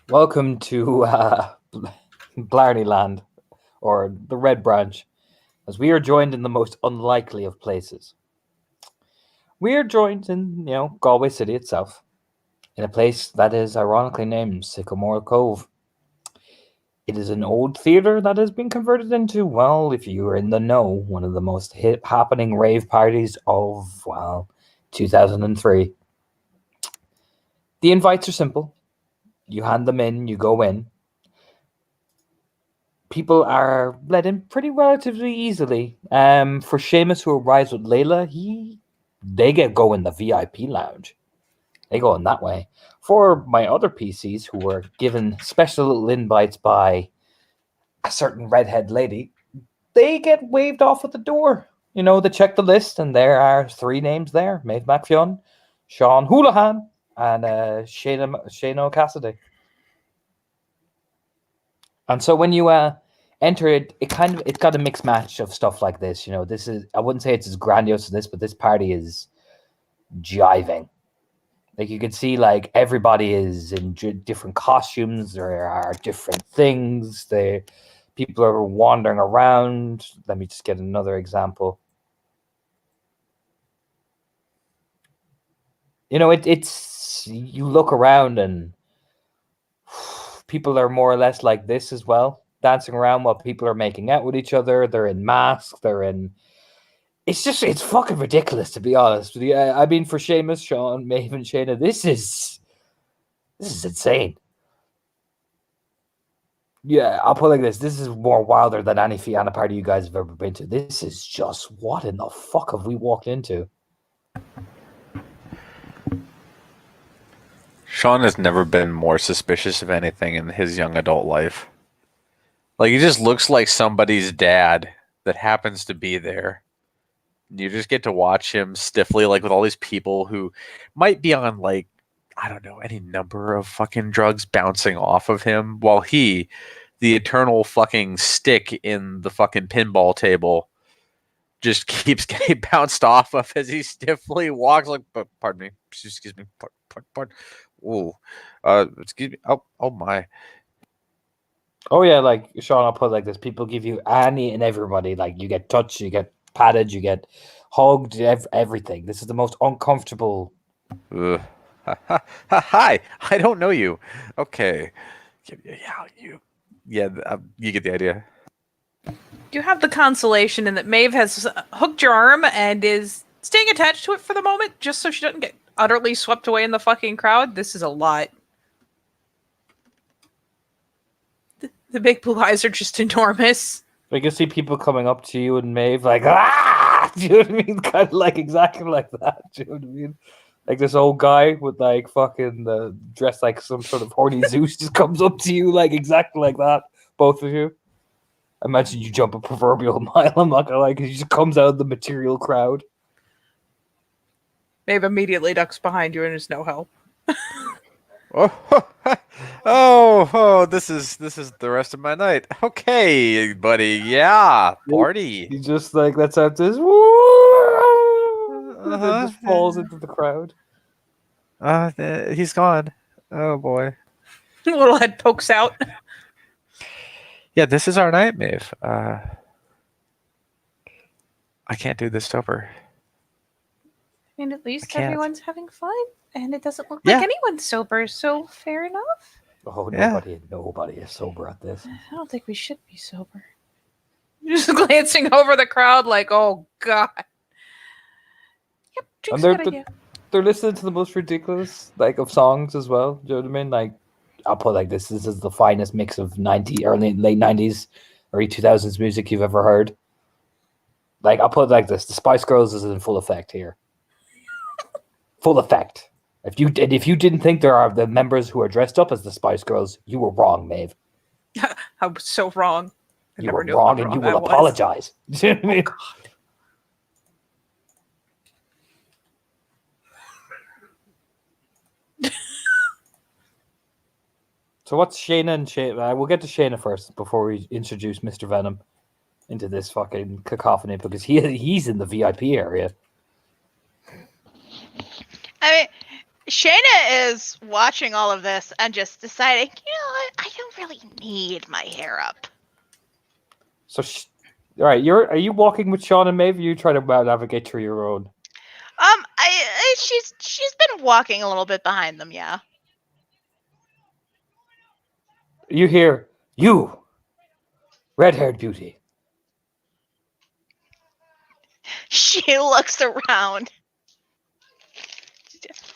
Welcome to Blarney Land, or the Red Branch, as we are joined in the most unlikely of places. We are joined in, Galway City itself, in a place that is ironically named Sycamore Cove. It is an old theatre that has been converted into, well, if you are in the know, one of the most happening rave parties of, 2003. The invites are simple. You hand them in, you go in. People are let in pretty relatively easily. For Seamus, who arrives with Layla, they go in the VIP lounge. They go in that way. For my other PCs, who were given special little invites by a certain redhead lady, they get waved off at the door. They check the list, and there are three names there: Maeve McFionn, Sean Houlihan, and Shane Cassidy. And so when you enter it, it's got a mixed match of stuff like this. This is, I wouldn't say it's as grandiose as this, but this party is jiving. Like, you can see, like, everybody is in different costumes. There are different things. People are wandering around. Let me just get another example. It's you look around and people are more or less like this as well, dancing around while people are making out with each other. They're in masks. It's fucking ridiculous, to be honest with you. I mean, for Seamus, Sean, Maeve, and Shayna, this is insane. Yeah, I'll put it like this. This is more wilder than any Fianna party you guys have ever been to. This is just, what in the fuck have we walked into? Sean has never been more suspicious of anything in his young adult life. Like, he just looks like somebody's dad that happens to be there. You just get to watch him stiffly, like, with all these people who might be on, like, I don't know, any number of fucking drugs bouncing off of him, while he, the eternal fucking stick in the fucking pinball table, just keeps getting bounced off of as he stiffly walks. Like, pardon me, excuse me, pardon. Ooh, excuse me. Oh my. Oh yeah, like, Sean, I'll put it like this: people give you any and everybody. Like, you get touched, you get patted, you get hugged, everything. This is the most uncomfortable. Hi, I don't know you. Okay, yeah, you get the idea. You have the consolation in that Maeve has hooked your arm and is staying attached to it for the moment, just so she doesn't get utterly swept away in the fucking crowd. This is a lot. The big blue eyes are just enormous. I can see people coming up to you and Maeve like, ah! Do you know what I mean? Kind of like exactly like that. Do you know what I mean? Like, this old guy with, like, fucking dressed like some sort of horny Zeus just comes up to you like exactly like that. Both of you. Imagine you jump a proverbial mile. I'm not gonna lie, because he just comes out of the material crowd. Maeve immediately ducks behind you and is no help. Oh, this is the rest of my night. Okay, buddy. Yeah, party. He just, like, lets out this woo, and then just falls into the crowd. He's gone. Oh boy. Little head pokes out. Yeah, this is our night, Maeve. I can't do this sober. And at least can't. everyone's having fun, and it doesn't look like anyone's sober, so fair enough. Oh, Yeah. nobody is sober at this. I don't think we should be sober. Just glancing over the crowd like, oh god. Yep, drink's a good idea. They're listening to the most ridiculous, like, of songs as well. Do you know what I mean? Like, I'll put it like this: this is the finest mix of late 90s, early 2000s music you've ever heard. Like, I'll put it like this: the Spice Girls is in full effect here. Full effect. If you didn't think there are the members who are dressed up as the Spice Girls, you were wrong, Maeve. I was so wrong. You were wrong, and you will apologize. Do you know what I mean? God. So what's Shayna and Shayna? We'll get to Shayna first before we introduce Mr. Venom into this fucking cacophony, because he's in the VIP area. I mean, Shayna is watching all of this and just deciding, you know what, I don't really need my hair up. So, all right, are you walking with Sean and Maeve? Or you try to navigate through your own? She's been walking a little bit behind them, yeah. You hear, you, red-haired beauty. She looks around.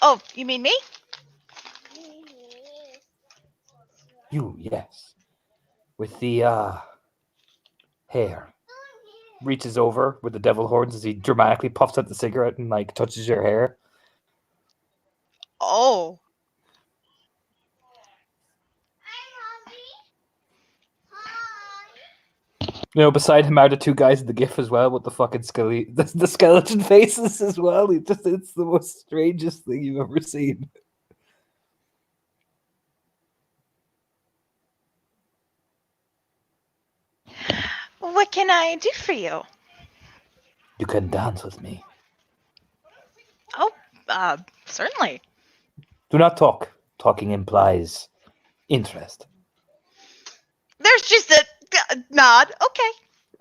Oh, you mean me? You, yes. With the hair. Reaches over with the devil horns as he dramatically puffs out the cigarette and like touches your hair. Oh. You know, beside him are the two guys in the gif as well with the fucking the skeleton faces as well. It's the most strangest thing you've ever seen. What can I do for you? You can dance with me. Oh, certainly. Do not talk. Talking implies interest. There's just a nod. Okay.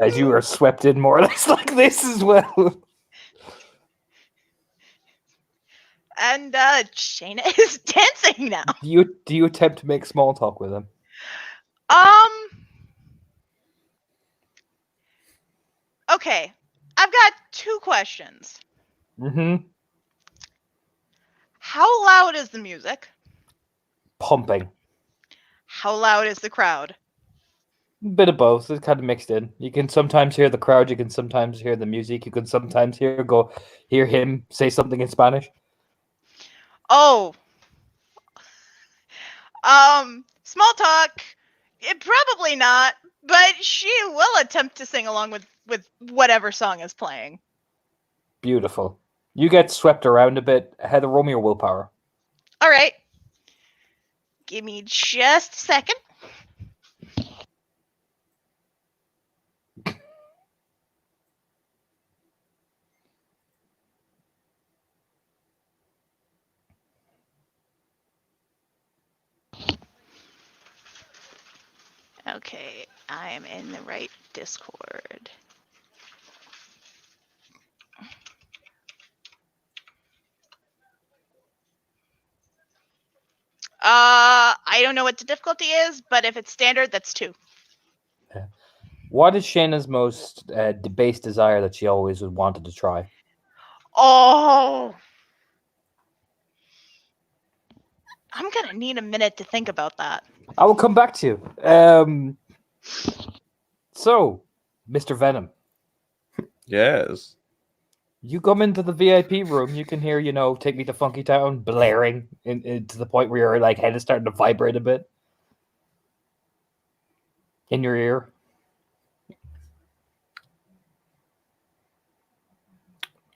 As you are swept in more or less like this as well. And Shayna is dancing now. Do you attempt to make small talk with him? Okay. I've got 2 questions. Mm-hmm. How loud is the music? Pumping. How loud is the crowd? Bit of both. It's kind of mixed in. You can sometimes hear the crowd. You can sometimes hear the music. You can sometimes hear him say something in Spanish. Oh. Small talk. Probably not, but she will attempt to sing along with whatever song is playing. Beautiful. You get swept around a bit. Heather, roll me your willpower. All right. Give me just a second. Okay, I am in the right Discord. I don't know what the difficulty is, but if it's standard, that's 2. What is Shayna's most debased desire that she always wanted to try? Oh! I'm gonna need a minute to think about that. I will come back to you. So, Mr. Venom, Yes. you come into the VIP room. You can hear, "Take Me to Funky Town" blaring to the point where your head is starting to vibrate a bit in your ear.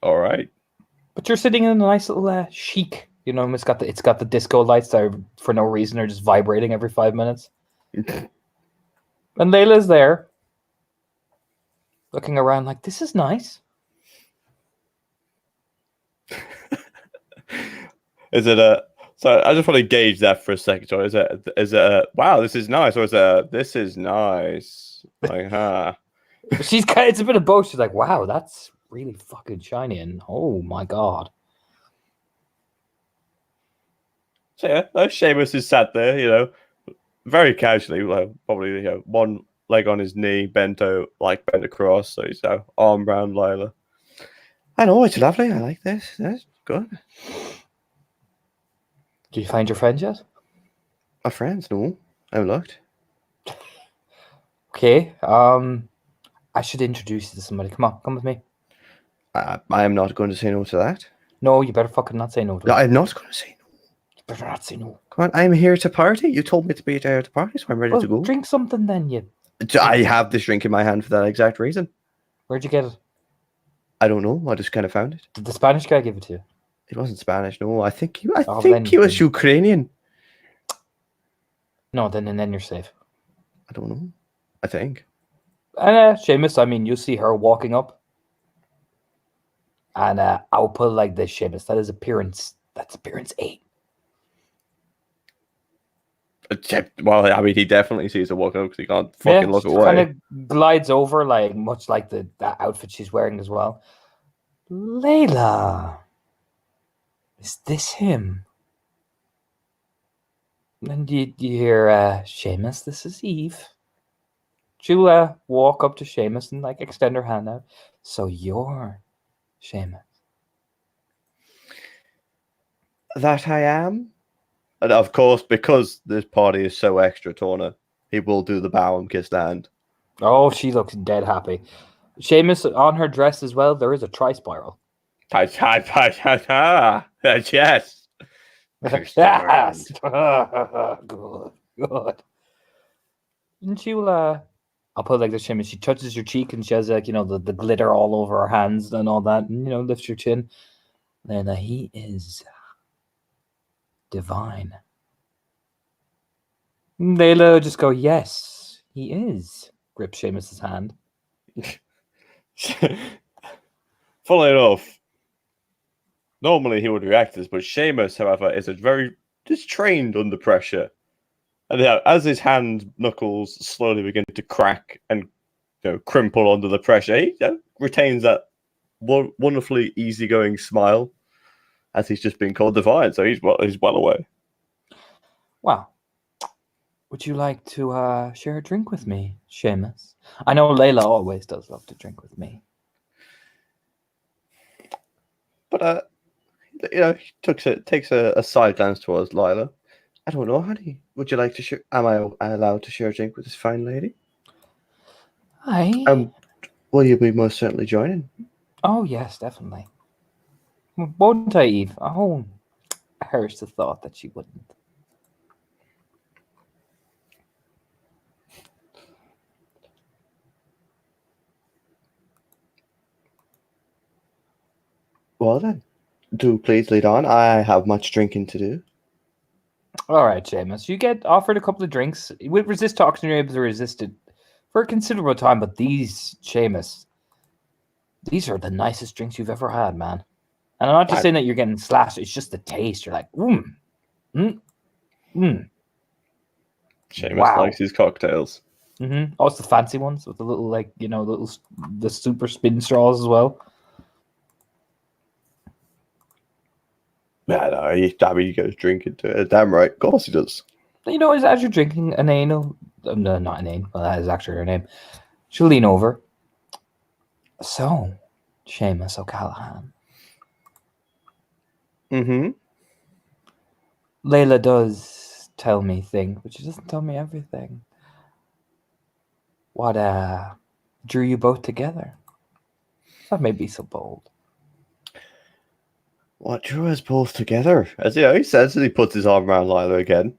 All right. But you're sitting in a nice little chic. It's got the disco lights that are, for no reason, are just vibrating every 5 minutes. And Layla's there, looking around like, this is nice. Is it a? So I just want to gauge that for a second. So is it a? Wow, this is nice, or is it? This is nice. Like, huh? It's a bit of both. She's like, wow, that's really fucking shiny, and oh my god. So yeah, Seamus is sat there, very casually, probably one leg on his knee, bent across, so he's arm around Lila. I know, it's lovely. I like this. That's good. Did you find your friends yet? My friends, no, I haven't looked. Okay. I should introduce you to somebody. Come on, come with me. I am not going to say no to that. No, you better fucking not say no to No, it. I'm not going to say no. You better not say no. Come on, I'm here to party. You told me to be there to party, so I'm ready to go. Drink something then, you. I have this drink in my hand for that exact reason. Where'd you get it? I don't know. I just kind of found it. Did the Spanish guy give it to you? It wasn't Spanish. No, I think he then was Ukrainian. No, then you're safe. I don't know. I think. And Seamus, you'll see her walking up. And I'll put it like this, Seamus. That is appearance That's appearance 8. Well, I mean, he definitely sees her walking up because he can't fucking look she away. kind of glides over, like much like that outfit she's wearing as well. Layla, is this him? And you hear Seamus, this is Eve. She'll walk up to Seamus and like extend her hand out. So you're Seamus. That I am. And of course, because this party is so extra, Torna, he will do the bow and kiss the hand. Oh, she looks dead happy. Seamus, on her dress as well, there is a tri-spiral. Yes. Yes! Good, good. And she'll, I'll put it like this, Seamus. She touches your cheek and she has, like, the glitter all over her hands and all that, and, lifts your chin. And he is divine. Layla just go, yes, he is. Grip Seamus's hand. Funnily enough, normally he would react to this, but Seamus, however, is just trained under pressure. And as his hand knuckles slowly begin to crack and crimple under the pressure, he retains that wonderfully easygoing smile as he's just been called divine. So he's well away. Wow. Would you like to share a drink with me, Seamus? I know Layla always does love to drink with me. But he takes a side glance towards Lila. I don't know, honey. Would you like to share? Am I allowed to share a drink with this fine lady? Aye. Will you be most certainly joining? Oh yes, definitely. Won't I, Eve? Oh, I hurt the thought that she wouldn't. Well then, do please lead on. I have much drinking to do. All right, Seamus. You get offered a couple of drinks. With resist toxin, you're able to resist it for a considerable time. But these, Seamus, these are the nicest drinks you've ever had, man. And I'm not just saying that you're getting slashed. It's just the taste. You're like, Seamus wow. likes his cocktails. Mm-hmm. Oh, it's the fancy ones with the little, the super spin straws as well. Yeah, no, he goes drinking to it. Damn right. Of course he does. As you're drinking an anal, no, not an anal, well, that is actually her name. She'll lean over. So, Seamus O'Callahan. Mm-hmm. Layla does tell me things, but she doesn't tell me everything. What drew you both together? That may be so bold. What drew us both together? As he says as he puts his arm around Lila again.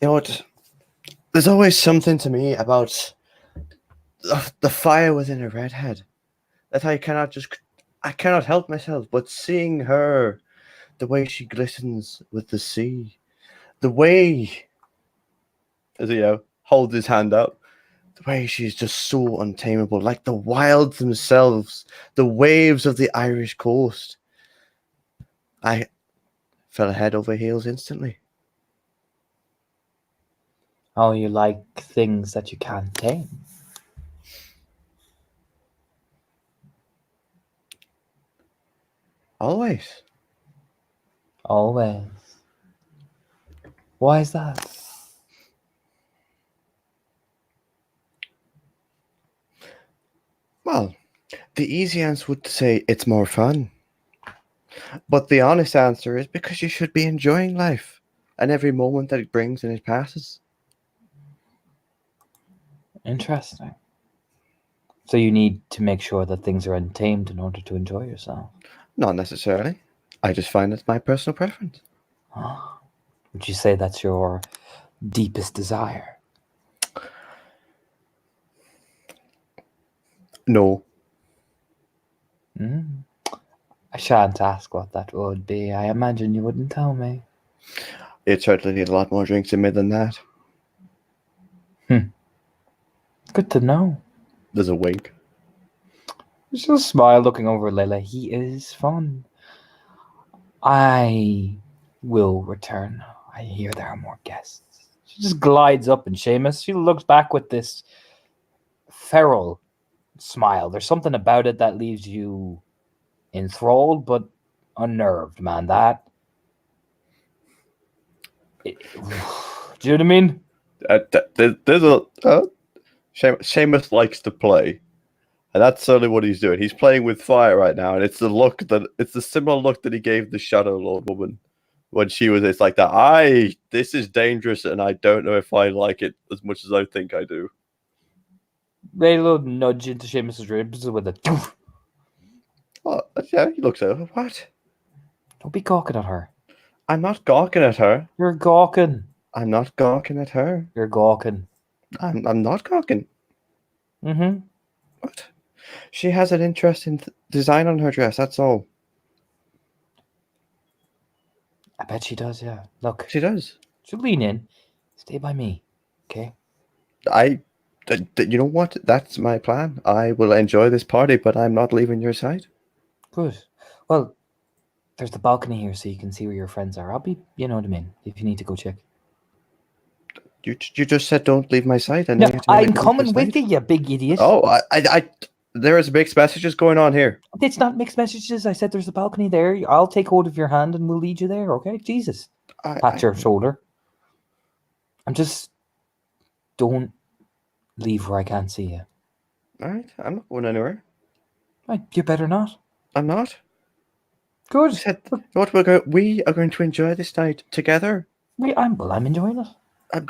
You know what? There's always something to me about the fire within a redhead that I cannot help myself but seeing her, the way she glistens with the sea, the way, as he holds his hand up, the way she's just so untamable, like the wilds themselves, the waves of the Irish coast. I fell head over heels instantly. Oh, you like things that you can't tame. Always. Always. Why is that? Well, the easy answer would say it's more fun. But the honest answer is because you should be enjoying life and every moment that it brings and it passes. Interesting. So you need to make sure that things are untamed in order to enjoy yourself. Not necessarily. I just find it's my personal preference. Would you say that's your deepest desire? No. I shan't ask what that would be. I imagine you wouldn't tell me. You'd certainly need a lot more drinks in me than that. Good to know. There's a wink. She'll smile looking over Layla. He is fun. I will return. I hear there are more guests. She just glides up, and Seamus, she looks back with this feral smile. There's something about it that leaves you enthralled but unnerved, man. Do you know what I mean? There's a Seamus likes to play, and that's certainly what he's doing. He's playing with fire right now, and it's the similar look that he gave the Shadow Lord woman when she was. It's like that. This is dangerous, and I don't know if I like it as much as I think I do. Raylo nudge into Seamus's ribs with a doof. Oh, yeah, he looks over. What? Don't be gawking at her. I'm not gawking at her. You're gawking. I'm not gawking at her. You're gawking. I'm not gawking. Mm-hmm. What? She has an interesting design on her dress. That's all. I bet she does, yeah. Look, She does. she'll lean in. Stay by me, okay? You know what? That's my plan. I will enjoy this party, but I'm not leaving your side. Good. Well, there's the balcony here so you can see where your friends are. I'll be, you know what I mean, if you need to go check. You just said don't leave my side. And No, now you have to make I'm me leave your coming with side? you, you big idiot. Oh, there is mixed messages going on here. It's not mixed messages. I said there's a balcony there. I'll take hold of your hand and we'll lead you there, okay? Jesus. Pat your shoulder. I'm just... Don't leave where I can't see you. All right, I'm not going anywhere. Right, you better not. I'm not. Good. I said, we are going to enjoy this night together. I'm enjoying it.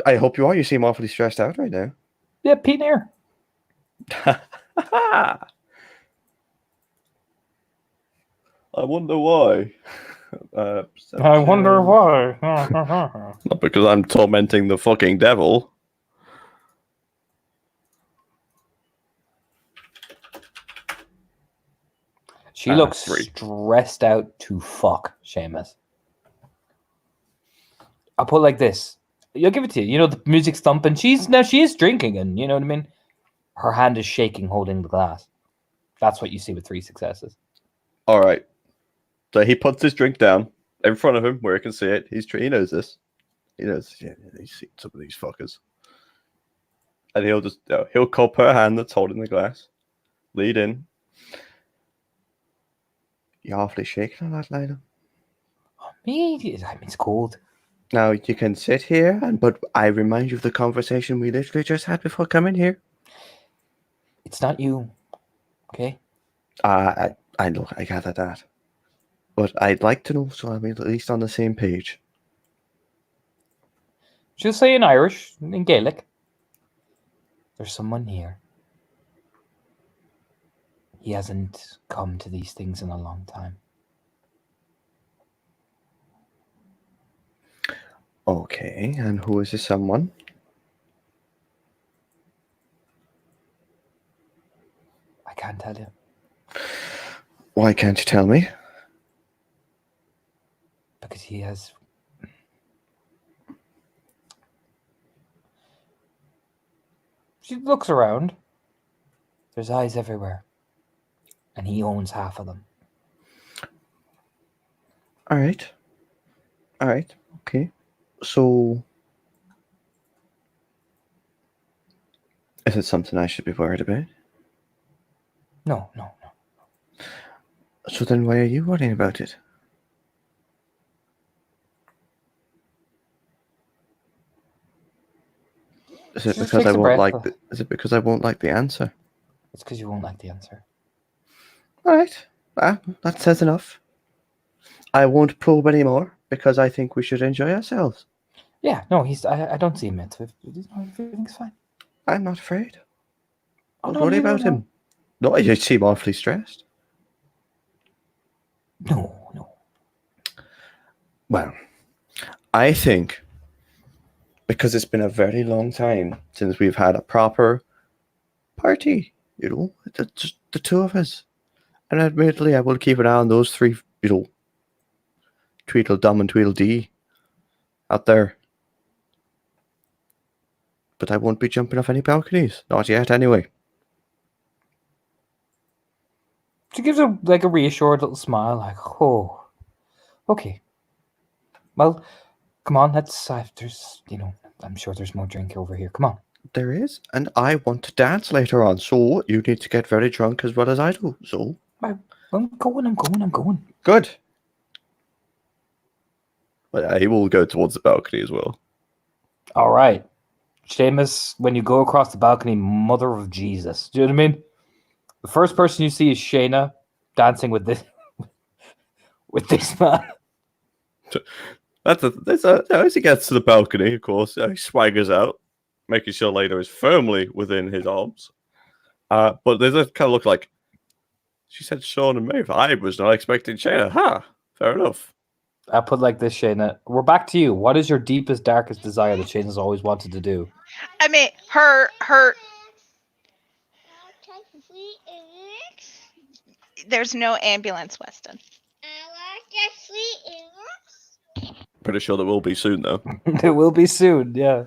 I hope you are. You seem awfully stressed out right now. Yeah, Pete here. I wonder why. I wonder why. Not because I'm tormenting the fucking devil. She looks 3. stressed out to fuck, Seamus. I'll put it like this. You'll give it to you. You know, the music's thumping. She is drinking, and you know what I mean? Her hand is shaking, holding the glass. That's what you see with 3 successes. All right. So he puts his drink down in front of him where he can see it. He knows this. He knows. Yeah, he's seen some of these fuckers. And he'll cup her hand that's holding the glass. Lead in. You're awfully shaking on that, Lila. Oh, me? I mean, it's cold. Now you can sit here, but I remind you of the conversation we literally just had before coming here. It's not you. Okay? I know, I gather that. But I'd like to know so I'm at least on the same page. She'll say in Irish, in Gaelic. There's someone here. He hasn't come to these things in a long time. Okay, and who is this someone? I can't tell you. Why can't you tell me? Because he has... She looks around. There's eyes everywhere. And he owns half of them. All right. Okay. So, is it something I should be worried about? No. So then why are you worrying about it? Is it She just because I takes a won't breath. like is it because I won't like the answer? It's because you won't like the answer. All right. That says enough. I won't probe anymore because I think we should enjoy ourselves. Yeah, no, I don't see him yet. Everything's fine. I'm not afraid. Oh, Don't no, worry no, about no. him. No, you seem awfully stressed. No. Well, I think because it's been a very long time since we've had a proper party, just the 2 of us. And admittedly, I will keep an eye on those 3, Tweedledum and Tweedledee out there. But I won't be jumping off any balconies. Not yet, anyway. She gives a reassured little smile, like, oh, Okay. Well, come on. Let's. There's, I'm sure there's more drink over here. Come on. There is, and I want to dance later on, so you need to get very drunk as well as I do. So I'm going. good. But he will go towards the balcony as well. All right. Seamus, when you go across the balcony, mother of Jesus. Do you know what I mean? The first person you see is Shayna dancing with this man. As he gets to the balcony, of course, he swaggers out, making sure Lena is firmly within his arms. But there's a kind of look like she said Sean and Maeve. I was not expecting Shayna. Fair enough. I put like this, Shayna. We're back to you. What is your deepest, darkest desire that Shayna's always wanted to do? I mean, her. There's no ambulance, Weston. Pretty sure there will be soon, though. There will be soon, yeah.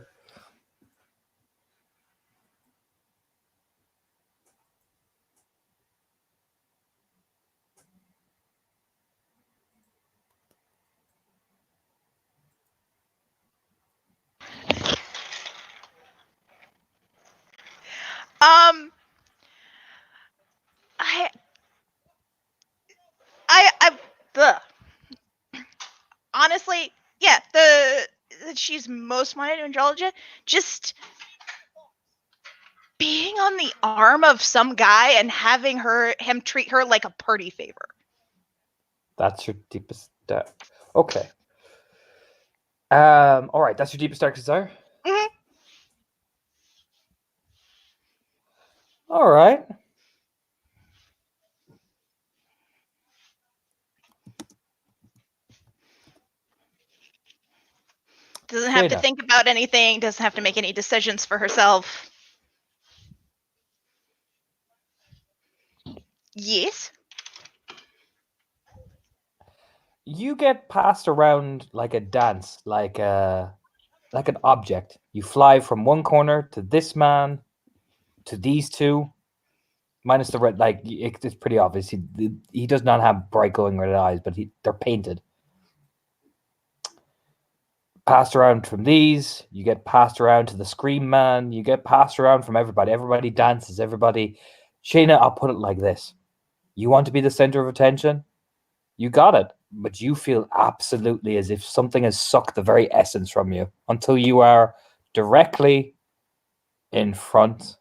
Ugh. Honestly, yeah, she's most wanted to indulge it. Just being on the arm of some guy and having him treat her like a party favor. That's your deepest dark. Okay. All right, that's your deepest dark desire? Mhm. All right. Doesn't have to Shayna. think about anything, doesn't have to make any decisions for herself. Yes. You get passed around like a dance, like an object. You fly from one corner to this man, to these two, minus the red. Like it's pretty obvious. He does not have bright glowing red eyes, but they're painted. Passed around from these, you get passed around to the Scream Man. You get passed around from everybody. Everybody dances. Everybody. Shayna, I'll put it like this: you want to be the center of attention. You got it. But you feel absolutely as if something has sucked the very essence from you until you are directly in front.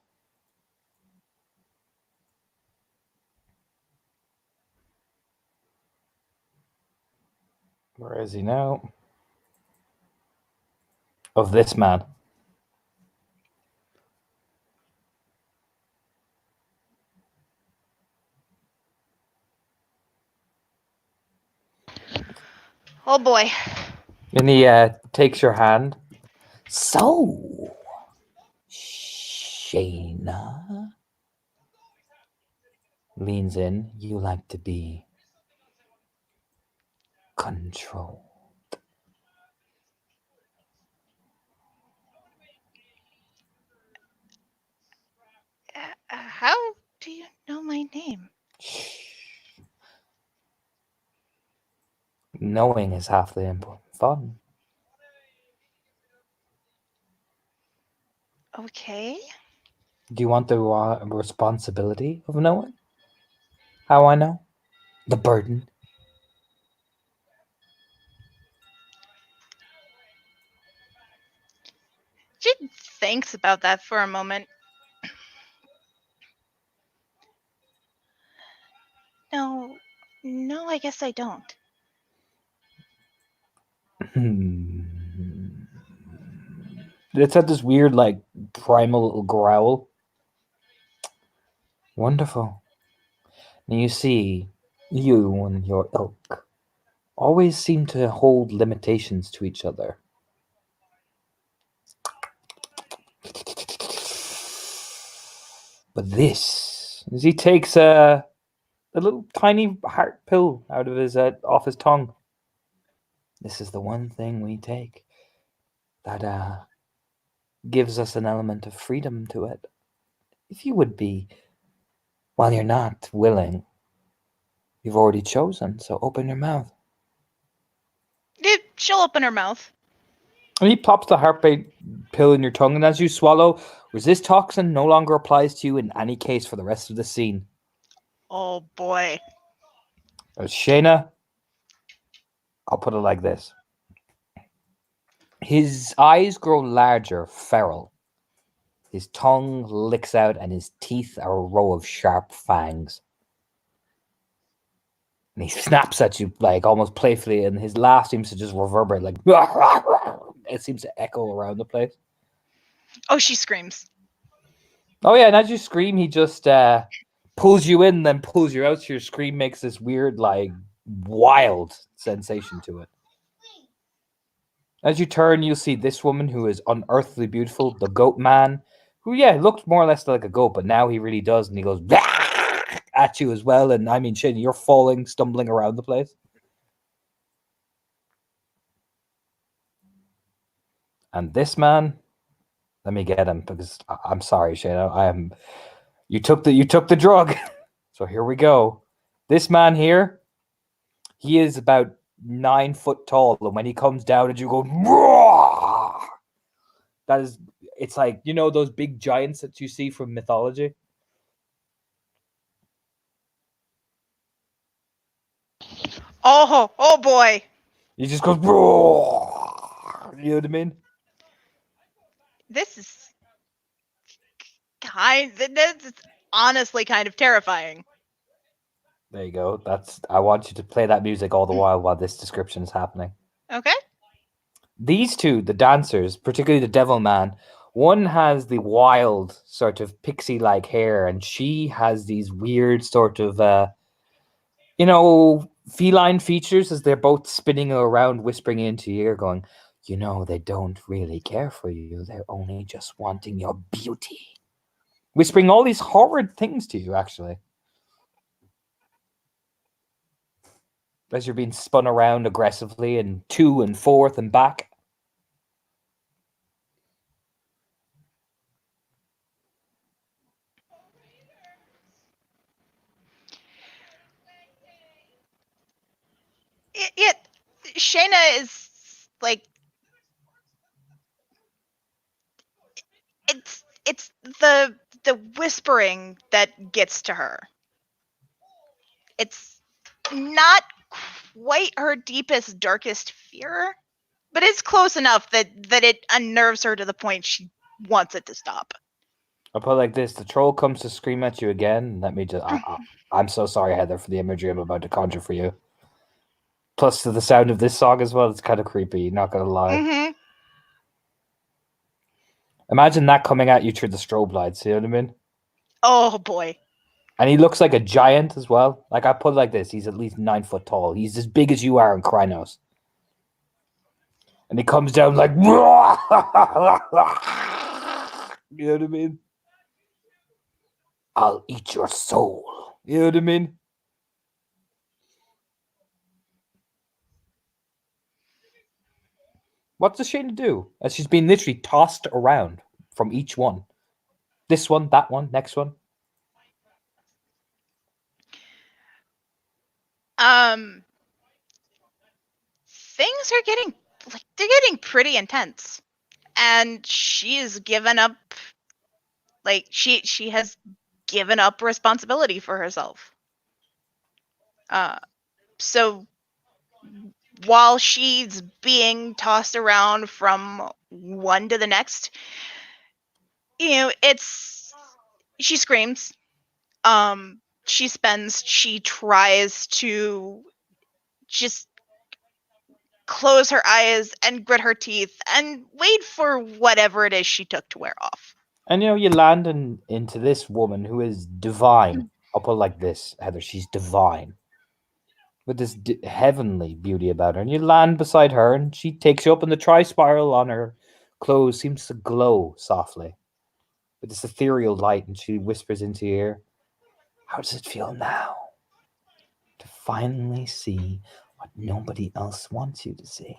Where is he now? Of this man. Oh boy. And he takes your hand. So, Shayna leans in. You like to be controlled. How do you know my name? Knowing is half the fun. Okay. Do you want the responsibility of knowing? How I know? The burden. She thinks about that for a moment. No, I guess I don't. It's had this weird, like, primal little growl. Wonderful. And you see, you and your ilk always seem to hold limitations to each other. But this, as he takes a little tiny heart pill out of his off his tongue. This is the one thing we take that gives us an element of freedom to it. If you would be, while you're not willing, you've already chosen, so open your mouth. She'll open her mouth. And he pops the heartbeat pill in your tongue, and as you swallow, resist toxin no longer applies to you in any case for the rest of the scene. Oh boy. Shayna, I'll put it like this. His eyes grow larger, feral. His tongue licks out, and his teeth are a row of sharp fangs. And he snaps at you, like, almost playfully, and his laugh seems to just reverberate, like, it seems to echo around the place. Oh, she screams. Oh, yeah, and as you scream, he just pulls you in, then pulls you out, so your scream makes this weird, like, wild sensation to it. As you turn, you'll see this woman who is unearthly beautiful, the goat man, who, yeah, looks more or less like a goat, but now he really does, and he goes at you as well, and I mean, shit, you're falling, stumbling around the place. And this man, let me get him, because I'm sorry, Shayna, you took the drug, so here we go. This man here, he is about 9 foot tall, and when he comes down, and you go, "Roar!" It's like, you know, those big giants that you see from mythology. Oh boy. He just goes, "Roar!" You know what I mean? This is honestly kind of terrifying. There you go. I want you to play that music all the while this description is happening. Okay. These two, the dancers, particularly the devil man, one has the wild sort of pixie-like hair, and she has these weird sort of, feline features as they're both spinning around, whispering into your ear, going, they don't really care for you. They're only just wanting your beauty. Whispering all these horrid things to you, actually. As you're being spun around aggressively and to and forth and back. Shayna is like, it's the whispering that gets to her. It's not quite her deepest, darkest fear, but it's close enough that it unnerves her to the point she wants it to stop. I'll put it like this: the troll comes to scream at you again. Let me just. I'm so sorry, Heather, for the imagery I'm about to conjure for you. Plus, to the sound of this song as well, it's kind of creepy. Not gonna lie. Mm-hmm. Imagine that coming at you through the strobe lights. You know what I mean? Oh boy. And he looks like a giant as well. Like, I put it like this: he's at least 9 foot tall. He's as big as you are in Krynos. And he comes down like, you know what I mean? I'll eat your soul. You know what I mean? What's the Shayna do? As she's been literally tossed around from each one. This one, that one, next one. Things are getting pretty intense. And she's given up, like, she has given up responsibility for herself. So while she's being tossed around from one to the next, she screams. She tries to just close her eyes and grit her teeth and wait for whatever it is she took to wear off. And you land into this woman who is divine. I'll put it like this, Heather. She's divine. With this heavenly beauty about her. And you land beside her, and she takes you up, and the tri-spiral on her clothes seems to glow softly with this ethereal light, and she whispers into your ear, how does it feel now to finally see what nobody else wants you to see?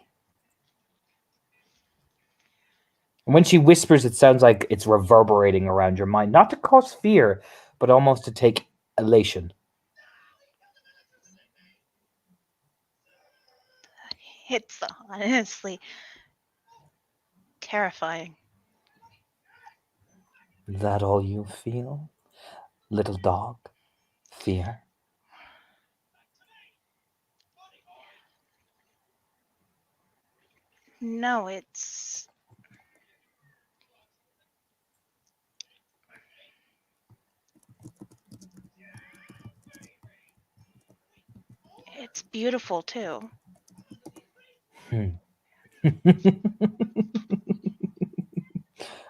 And when she whispers, it sounds like it's reverberating around your mind, not to cause fear, but almost to take elation. It's honestly terrifying. Is that all you feel? Little dog? Fear? No, it's beautiful too.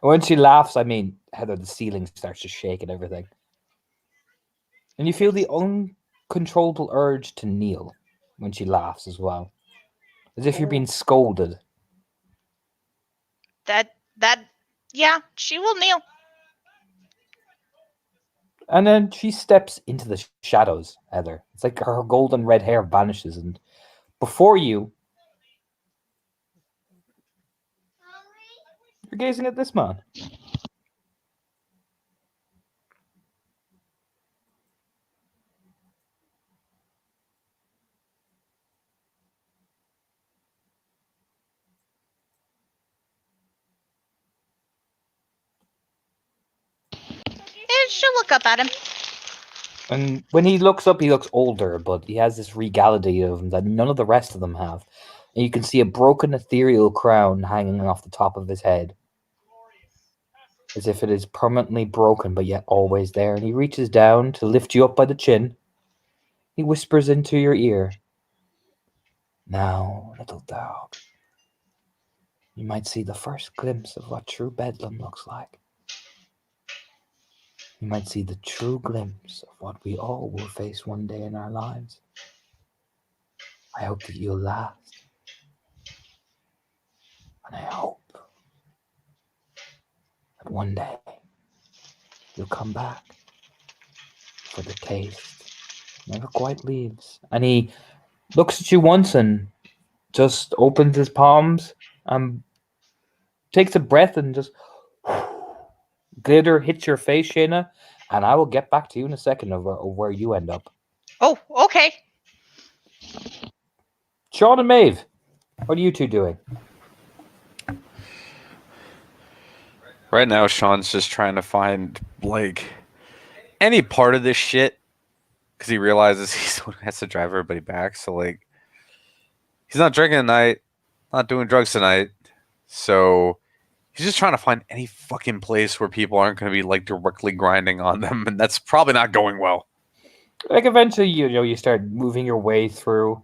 When she laughs, I mean, Heather, the ceiling starts to shake and everything. And you feel the uncontrollable urge to kneel when she laughs as well. As if you're being scolded. That yeah, she will kneel. And then she steps into the shadows, Heather. It's like her golden red hair vanishes, and before you, you're gazing at this man. And she'll look up at him. And when he looks up, he looks older, but he has this regality of him that none of the rest of them have. And you can see a broken ethereal crown hanging off the top of his head. As if it is permanently broken, but yet always there. And he reaches down to lift you up by the chin. He whispers into your ear. Now, little dog, you might see the first glimpse of what true Bedlam looks like. You might see the true glimpse of what we all will face one day in our lives. I hope that you'll last. And I hope that one day you'll come back, for the taste never quite leaves. And he looks at you once and just opens his palms and takes a breath and just glitter hits your face, Shayna, and I will get back to you in a second of where you end up. Oh, okay. Sean and Maeve, what are you two doing? Right now, Sean's just trying to find, like, any part of this shit because he realizes he has to drive everybody back. So, like, he's not drinking tonight, not doing drugs tonight. So he's just trying to find any fucking place where people aren't going to be, like, directly grinding on them. And that's probably not going well. Like, eventually, you start moving your way through,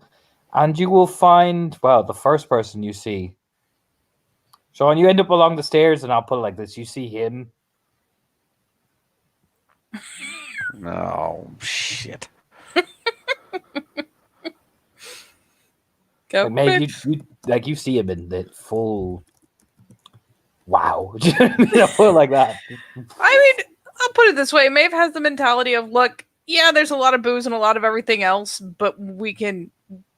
and you will find, well, the first person you see. Sean, you end up along the stairs, and I'll put it like this. You see him. No, shit. Go, Like, maybe bitch. you see him in the full. Wow, do you know what I mean? I'll put it like that. I mean, I'll put it this way: Maeve has the mentality of, look, yeah, there's a lot of booze and a lot of everything else, but we can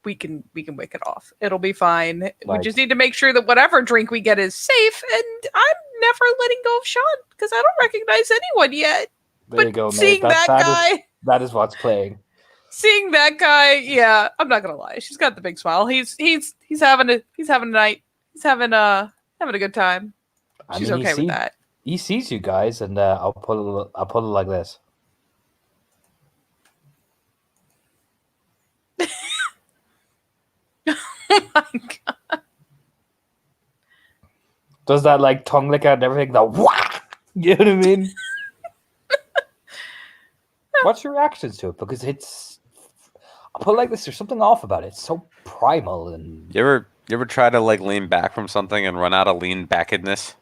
wake it off. It'll be fine. We Like- just need to make sure that whatever drink we get is safe. And I'm never letting go of Sean because I don't recognize anyone yet. There you But go, mate. seeing that guy. That is what's playing. Seeing that guy, yeah, I'm not gonna lie. She's got the big smile. He's having a night. He's having a good time. I She's mean, okay with that. He sees you guys, and I'll put it like this. Oh my god! Does that like tongue lick out and everything? The wah! You know what I mean? What's your reactions to it? Because it's, I'll put it like this. There's something off about it. It's so primal and You ever try to, like, lean back from something and run out of lean backedness?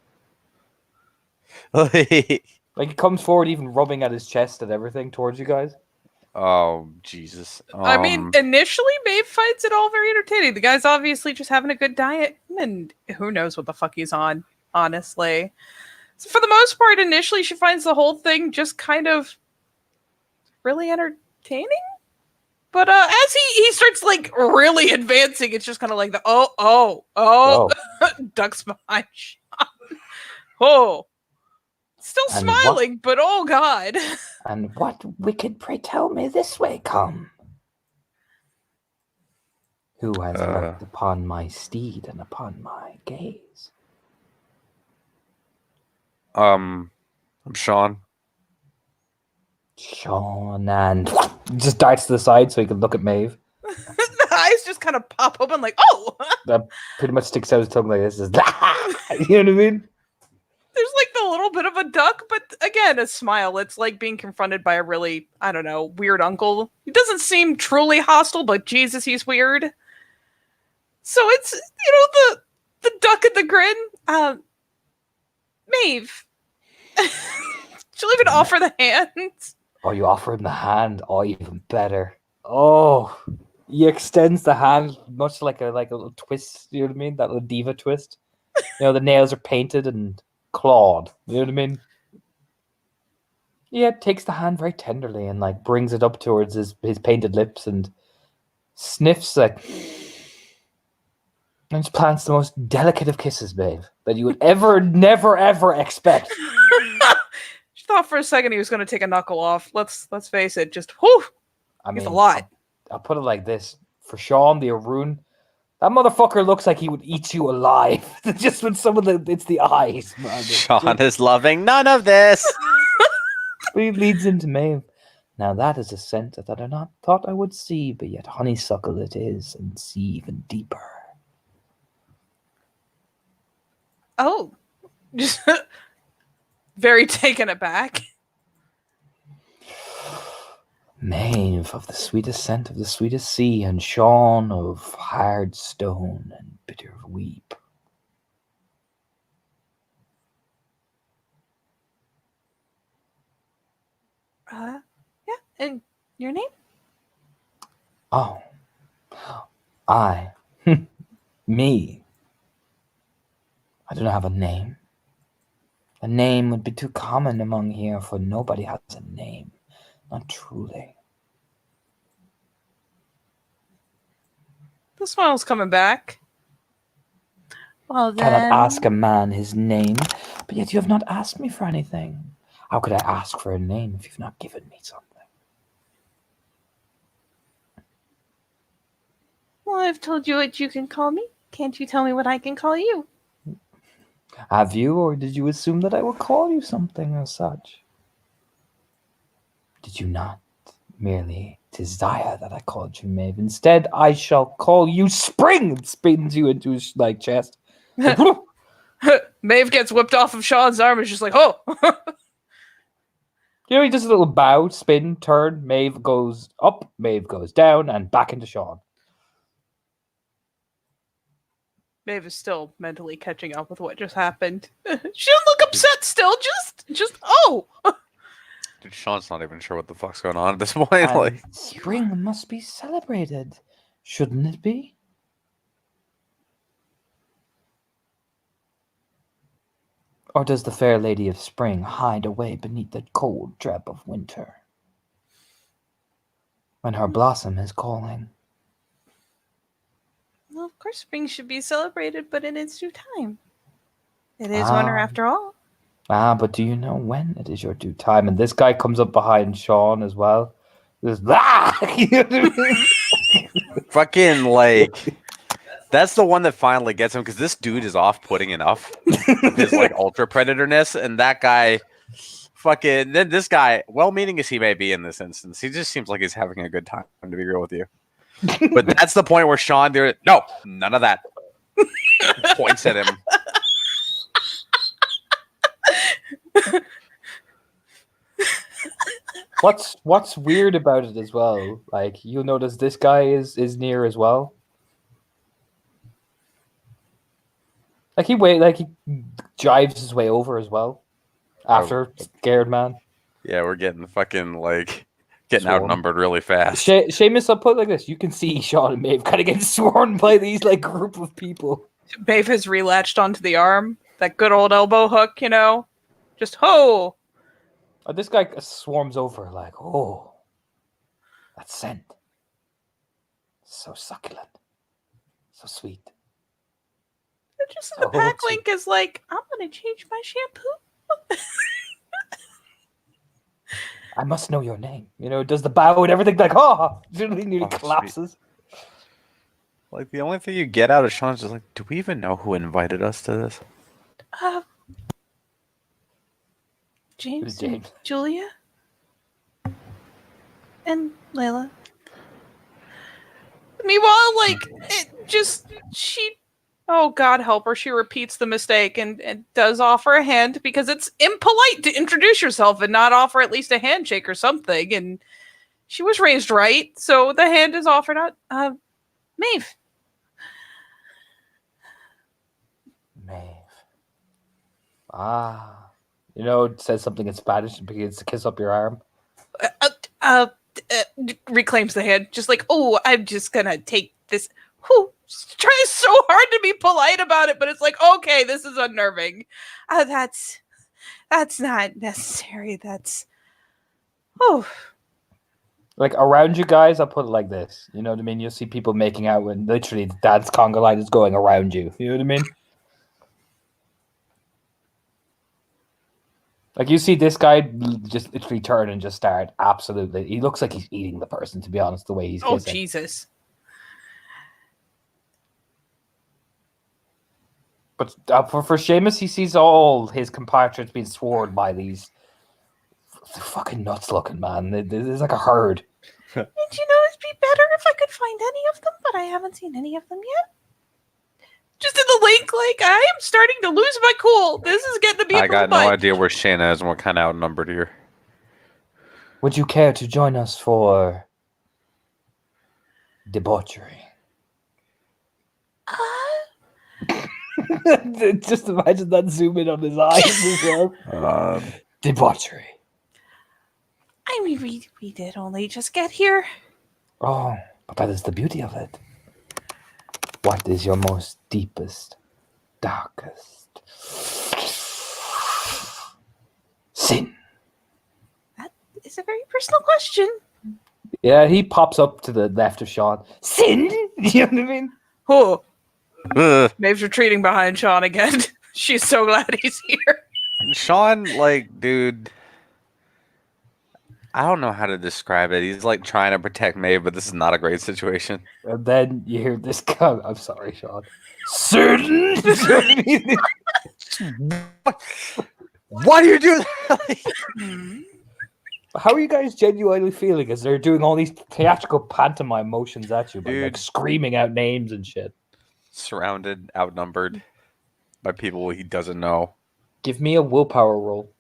like it comes forward, even rubbing at his chest and everything towards you guys. Oh, Jesus. I mean, initially, Maeve finds it all very entertaining. The guy's obviously just having a good diet, and who knows what the fuck he's on, honestly. So for the most part, initially, she finds the whole thing just kind of really entertaining. But as he starts, like, really advancing, it's just kind of like the, Oh. ducks behind Sean. Oh. Still And what- smiling, but oh god. And what wicked, pray tell me, this way come? Who has looked upon my steed and upon my gaze? I'm Sean. Sean, and just darts to the side so he can look at Maeve. The eyes just kind of pop open, like, oh! That pretty much sticks out his tongue like this. Is you know what I mean? There's like the little bit of a duck, but again, a smile. It's like being confronted by a really, I don't know, weird uncle. He doesn't seem truly hostile, but Jesus, he's weird. So it's, the duck and the grin. Maeve. She'll even offer the hand. Oh, you offer him the hand. Oh, even better. Oh, he extends the hand much like a little twist. You know what I mean? That little diva twist. The nails are painted and clawed. You know what I mean? Yeah, takes the hand very tenderly and like brings it up towards his painted lips and sniffs like, and just plants the most delicate of kisses, babe, that you would never ever expect. She thought for a second he was going to take a knuckle off. Let's face it. Just whew. I mean, It's a lot. I'll put it like this: for Sean the Arun, that motherfucker looks like he would eat you alive. Just with it's the eyes, man. Sean is loving none of this. But he leads into Maeve. Now that is a scent that I not thought I would see, but yet honeysuckle it is, and see even deeper. Oh. Just very taken aback. Maeve of the sweetest scent of the sweetest sea, and Sean of hard stone and bitter weep. Yeah. And your name? Oh, me. I don't have a name. A name would be too common among here, for nobody has a name. Not truly. The smile's coming back. Well then. Cannot ask a man his name, but yet you have not asked me for anything. How could I ask for a name if you've not given me something? Well, I've told you what you can call me. Can't you tell me what I can call you? Have you, or did you assume that I will call you something as such? Did you not merely desire that I called you Maeve? Instead, I shall call you Spring, and spins you into his chest. Maeve gets whipped off of Sean's arm and is just like, oh! He does a little bow, spin, turn. Maeve goes up, Maeve goes down, and back into Sean. Maeve is still mentally catching up with what just happened. She doesn't look upset still, just oh! Dude, Sean's not even sure what the fuck's going on at this point. And Like, spring must be celebrated, shouldn't it be? Or does the fair lady of spring hide away beneath the cold drab of winter when her blossom is calling? Well, of course spring should be celebrated, but in its due time. It is winter after all. But do you know when it is your due time? And this guy comes up behind Sean as well. This fucking like, that's the one that finally gets him because this dude is off-putting enough. His like ultra predatorness, and that guy, fucking. Then this guy, well-meaning as he may be in this instance, he just seems like he's having a good time. To be real with you, but that's the point where Sean, no, none of that. Points at him. What's weird about it as well? Like, you'll notice this guy is near as well. Like he jives his way over as well. After scared man. Yeah, we're getting fucking like getting Swarm. outnumbered really fast. Seamus, I'll put it like this: you can see Sean and Maeve kind of getting sworn by these like group of people. Maeve has relatched onto the arm. That good old elbow hook, Just ho! This guy swarms over like, oh, that scent. So succulent. So sweet. Just the back link is like, I'm gonna change my shampoo. I must know your name. Does the bow and everything like, oh, nearly collapses. Like the only thing you get out of Sean's is like, do we even know who invited us to this? James, James. and Julia, and Layla. Meanwhile, like oh God help her, she repeats the mistake and does offer a hand because it's impolite to introduce yourself and not offer at least a handshake or something. And she was raised right, so the hand is offered out. Maeve. Maeve. Ah. You know, it says something in Spanish and begins to kiss up your arm. Reclaims the hand, just like, oh, I'm just gonna take this. Whew, tries so hard to be polite about it, but it's like, okay, this is unnerving. That's not necessary. That's Like around you guys, I'll put it like this. You know what I mean? You'll see people making out when literally the dance conga line is going around you. You know what I mean? Like you see this guy just literally turn and just start. Absolutely, he looks like he's eating the person. To be honest, the way he's kissing. Jesus. But for Seamus, he sees all his compatriots being sworn by these. They're fucking nuts looking, man. There's like a herd. And it'd be better if I could find any of them, but I haven't seen any of them yet. Just in the link, like, I am starting to lose my cool. This is getting to be I got no idea where Shayna is and we're kind of outnumbered here. Would you care to join us for debauchery? Just imagine that zoom in on his eyes as well. Debauchery. I mean, we did only just get here. Oh, but that is the beauty of it. What is your most deepest, darkest sin? That is a very personal question. Yeah, he pops up to the left of Sean. Sin? You know what I mean? Oh, Ugh. Maeve's retreating behind Sean again. She's so glad he's here. Sean, like, dude, I don't know how to describe it. He's like trying to protect Maeve, but this is not a great situation. And then you hear this come. I'm sorry, Sean. Certain. Why do you do that? How are you guys genuinely feeling as they're doing all these theatrical pantomime motions at you, by like Dude. screaming out names and shit? Surrounded, outnumbered by people he doesn't know. Give me a willpower roll.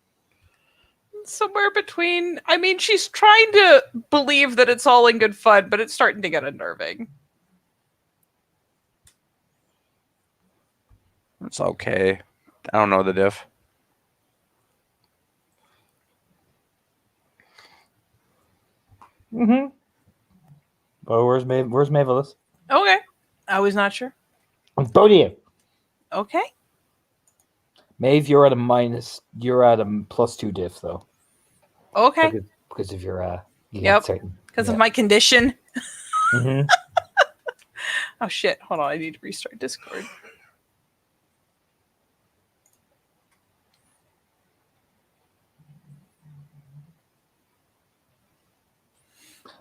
Somewhere between. I mean, she's trying to believe that it's all in good fun, but it's starting to get unnerving. It's okay. I don't know the diff. Mm-hmm. Oh, where's Mavelis? Okay. I was not sure. Both of you. Okay. Maeve, you're at a +2 diff though. Okay. Because of your you Yep. get certain. Because of my condition. Mm-hmm. Oh shit. Hold on. I need to restart Discord.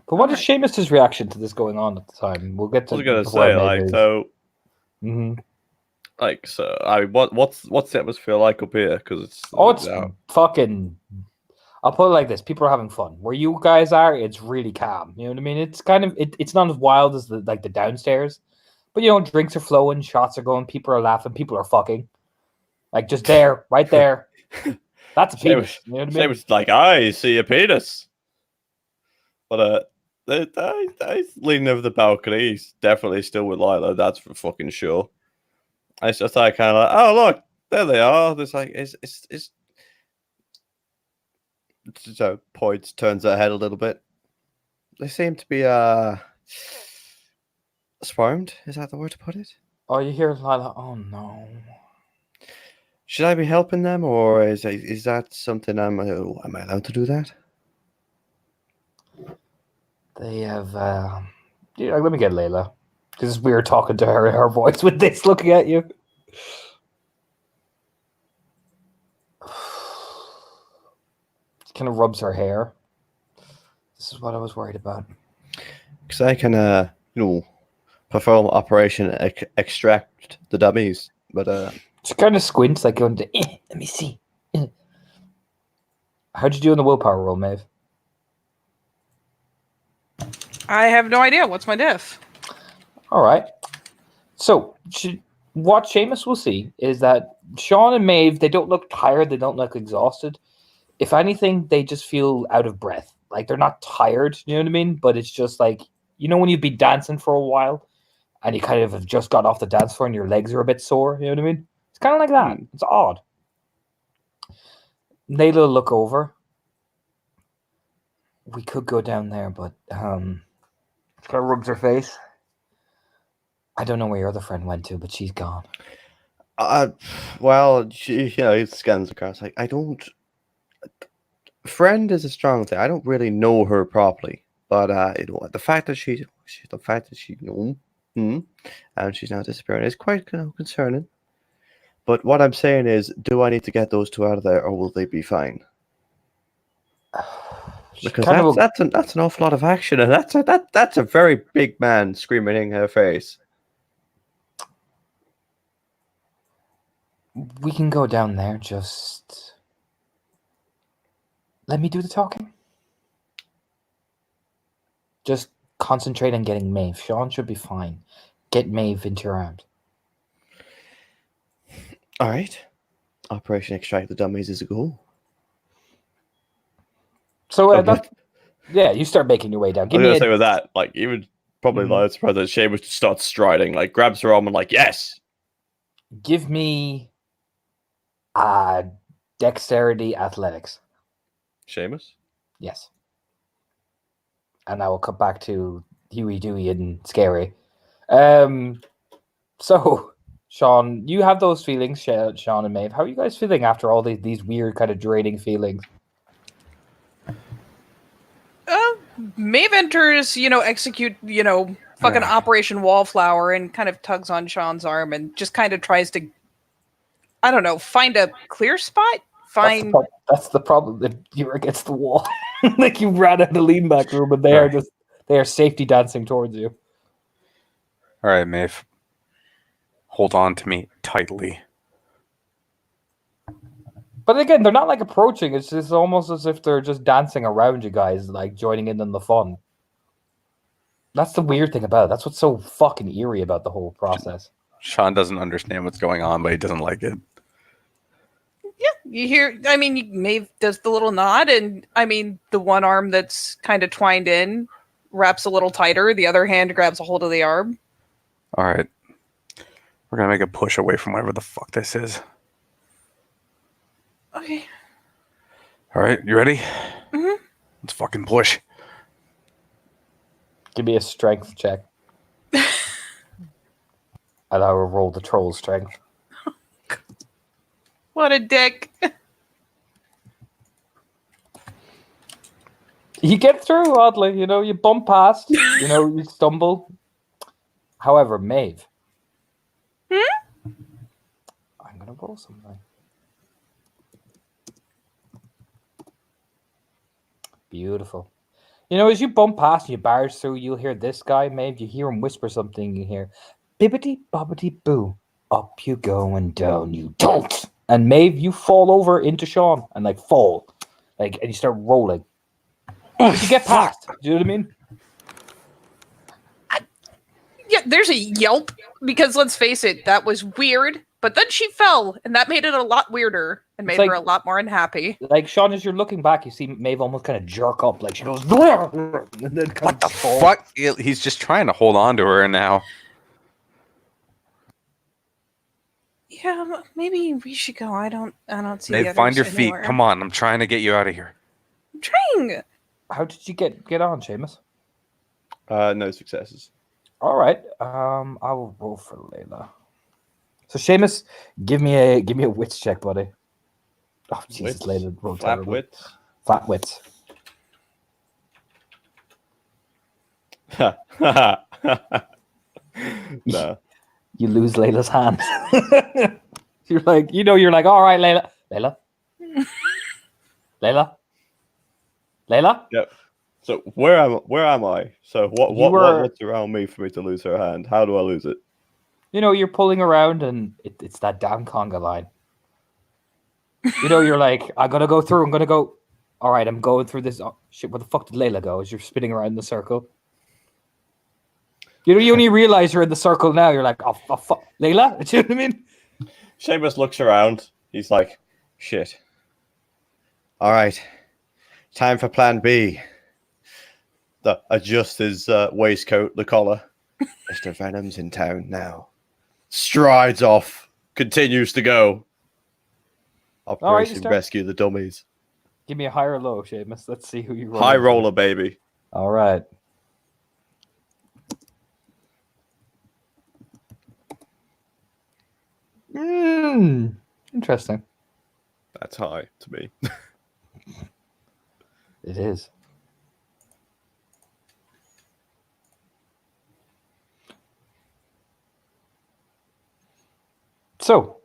But what is Seamus's reaction to this going on at the time? We'll get to. I was gonna before say, Maeve like, is. so, Mhm. like, so, I mean, what's the atmosphere like up here? Because it's It's fucking. I'll put it like this: people are having fun. Where you guys are, it's really calm. You know what I mean? It's kind of it's not as wild as the downstairs, but drinks are flowing, shots are going, people are laughing, people are fucking, like just there, right there. That's a penis. You know what I mean? Seamus like, I see a penis. But he's leaning over the balcony. He's definitely still with Lila. That's for fucking sure. It's just like kind of like, oh look, there they are. There's like it's so Poids turns their head a little bit. They seem to be swarmed. Is that the word to put it? Oh, you hear Lila? Oh no. Should I be helping them, or is that something am I allowed to do that? They have. Yeah, let me get Layla, because we were talking to her in her voice with this looking at you. Kind of rubs her hair. This is what I was worried about. Because I can, put perform Operation Extract the Dummies. But She kind of squints, like going to, let me see. How'd you do in the willpower roll, Maeve? I have no idea. What's my diff? All right. So, what Seamus will see is that Sean and Maeve, they don't look tired. They don't look exhausted. If anything, they just feel out of breath. Like, they're not tired, you know what I mean? But it's just like, you know when you've been dancing for a while and you kind of have just got off the dance floor and your legs are a bit sore, you know what I mean? It's kind of like that. It's odd. Layla will look over. We could go down there, but she kind of rubs her face. I don't know where your other friend went to, but she's gone. well, she, he scans across. Like, I don't. Friend is a strong thing. I don't really know her properly, but the fact that she and she's now disappearing is quite concerning. But what I'm saying is, do I need to get those two out of there, or will they be fine? Because that's an awful lot of action, and that's a very big man screaming in her face. We can go down there, just let me do the talking. Just concentrate on getting Maeve. Sean should be fine. Get Maeve into your arms. All right. Operation Extract the Dummies is a goal. So, yeah, you start making your way down. I'm gonna say with that, like, even probably like surprised that Seamus just starts striding, like grabs her arm and like, yes. Give me dexterity athletics. Seamus? Yes. And I will come back to Huey, Dewey, and Scary. So, Sean, you have those feelings, Sean and Maeve. How are you guys feeling after all these weird kind of draining feelings? Maeve enters, execute, fucking Operation Wallflower and kind of tugs on Sean's arm and just kind of tries to, I don't know, find a clear spot? That's the problem, that you're against the wall. Like you ran out of the lean back room and they are safety dancing towards you. All right, Maeve. Hold on to me tightly. But again, they're not like approaching. It's just almost as if they're just dancing around you guys, like joining in on the fun. That's the weird thing about it. That's what's so fucking eerie about the whole process. Sean doesn't understand what's going on, but he doesn't like it. Yeah, you hear, Maeve does the little nod, and the one arm that's kind of twined in wraps a little tighter. The other hand grabs a hold of the arm. All right. We're going to make a push away from whatever the fuck this is. Okay. All right, you ready? Mm-hmm. Let's fucking push. Give me a strength check. And I will roll the troll strength. What a dick. You get through, oddly. You bump past. You stumble. However, Maeve. I'm going to roll something. Beautiful. As you bump past and you barge through, you'll hear this guy, Maeve. You hear him whisper something. You hear, bibbity bobbity boo. Up you go and down you don't. And Maeve, you fall over into Sean and fall. And you start rolling. But you get past. Do you know what I mean? Yeah, there's a yelp, because let's face it, that was weird. But then she fell, and that made it a lot weirder and made her a lot more unhappy. Sean, as you're looking back, you see Maeve almost kind of jerk up, she goes, and then what the fuck? He's just trying to hold on to her now. Yeah, maybe we should go. I don't see. Maeve, find your feet. Come on, I'm trying to get you out of here. I'm trying. How did you get on, Seamus? No successes. All right. I will roll for Layla. So Seamus, give me a wits check, buddy. Oh Jesus, Layla rolled terrible. Wits. Flat wits. No. You lose Layla's hand. You're like, all right, Layla. Layla? Layla? Yep. So where am I? So You were- what's around me for me to lose her hand? How do I lose it? You know, you're pulling around and it's that damn conga line. You know, you're like, I'm gonna go through. I'm gonna go. All right, I'm going through this. Oh, shit, where the fuck did Layla go? As you're spinning around in the circle. You know, you only realize you're in the circle now. You're like, oh fuck, Layla. Do you know what I mean? Seamus looks around. He's like, shit. All right, time for Plan B. Adjust his waistcoat, the collar. Mr. Venom's in town now. Strides off. Continues to go. right, you Operation start. Rescue the Dummies. Give me a high or low, Seamus. Let's see who you roll. High into. roller, baby. All right. Interesting. That's high to me. It is. So,